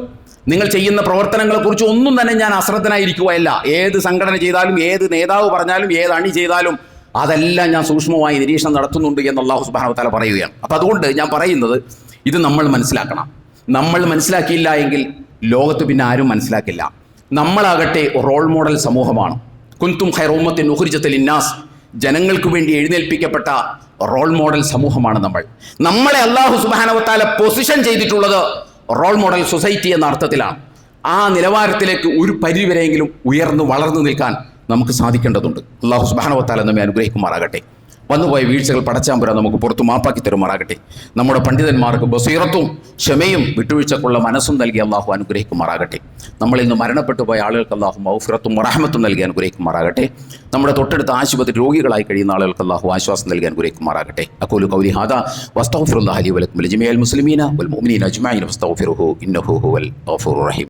നിങ്ങൾ ചെയ്യുന്ന പ്രവർത്തനങ്ങളെക്കുറിച്ച് ഒന്നും തന്നെ ഞാൻ അശ്രദ്ധനായിരിക്കുകയല്ല. ഏത് സംഘടന ചെയ്താലും, ഏത് നേതാവ് പറഞ്ഞാലും, ഏത് അണി ചെയ്താലും അതെല്ലാം ഞാൻ സൂക്ഷ്മമായി നിരീക്ഷണം നടത്തുന്നുണ്ട് എന്ന് അല്ലാഹു സുബ്ഹാനഹു വ തആല പറയുകയാണ്. അപ്പം അതുകൊണ്ട് ഞാൻ പറയുന്നത്, ഇത് നമ്മൾ മനസ്സിലാക്കണം. നമ്മൾ മനസ്സിലാക്കിയില്ല എങ്കിൽ ലോകത്ത് പിന്നെ ആരും മനസ്സിലാക്കില്ല. നമ്മളാകട്ടെ റോൾ മോഡൽ സമൂഹമാണ്. കുൻതും ഖൈറ ഉമ്മത്തിൻ ഉഖ്രിജത് ലിന്നാസ്, ജനങ്ങൾക്ക് വേണ്ടി എഴുന്നേൽപ്പിക്കപ്പെട്ട റോൾ മോഡൽ സമൂഹമാണ് നമ്മളെ അല്ലാഹു സുബ്ഹാനഹു വ തആല പൊസിഷൻ ചെയ്തിട്ടുള്ളത് റോൾ മോഡൽ സൊസൈറ്റി എന്ന അർത്ഥത്തിലാണ്. ആ നിലവാരത്തിലേക്ക് ഒരു പരിധിവരെയെങ്കിലും ഉയർന്നു വളർന്നു നിൽക്കാൻ നമുക്ക് സാധിക്കേണ്ടതുണ്ട്. അല്ലാഹു സുബ്ഹാനഹു വ തആല നമ്മെ അനുഗ്രഹിക്കുമാറാകട്ടെ. വന്നുപോയ വീഴ്ചകൾ പടച്ചാമ്പുരാൻ നമുക്ക് പുറത്തു മാപ്പാക്കി തരുമാറാകട്ടെ. നമ്മുടെ പണ്ഡിതന്മാർക്ക് ബസീറത്തും ക്ഷമയും വിട്ടുവീഴ്ചക്കുള്ള മനസ്സും നൽകി അള്ളാഹു അനുഗ്രഹിക്കുമാറാകട്ടെ. നമ്മളിൽ നിന്ന് മരണപ്പെട്ടു പോയ ആളുകൾക്ക് അള്ളാഹു മഗ്ഫിറത്തും റഹ്മത്തും നൽകി അനുഗ്രഹിക്കുമാറാകട്ടെ. നമ്മുടെ തൊട്ടടുത്ത ആശുപത്രി രോഗികളായി കഴിയുന്ന ആളുകൾക്ക് അള്ളാഹു ആശ്വാസം നൽകി അനുഗ്രഹിക്കുമാറാകട്ടെ. അഖൂലു ഖൗലി ഹാദാ വസ്തഗ്ഫിറുല്ലാഹ ലി വലക്കും വലിജമീഇൽ മുസ്ലിമീന വൽ മുഅ്മിനീന അജ്മഈൻ ഫസ്തഗ്ഫിറുഹു ഇന്നഹു ഹുവൽ ഗഫൂറുർ റഹീം.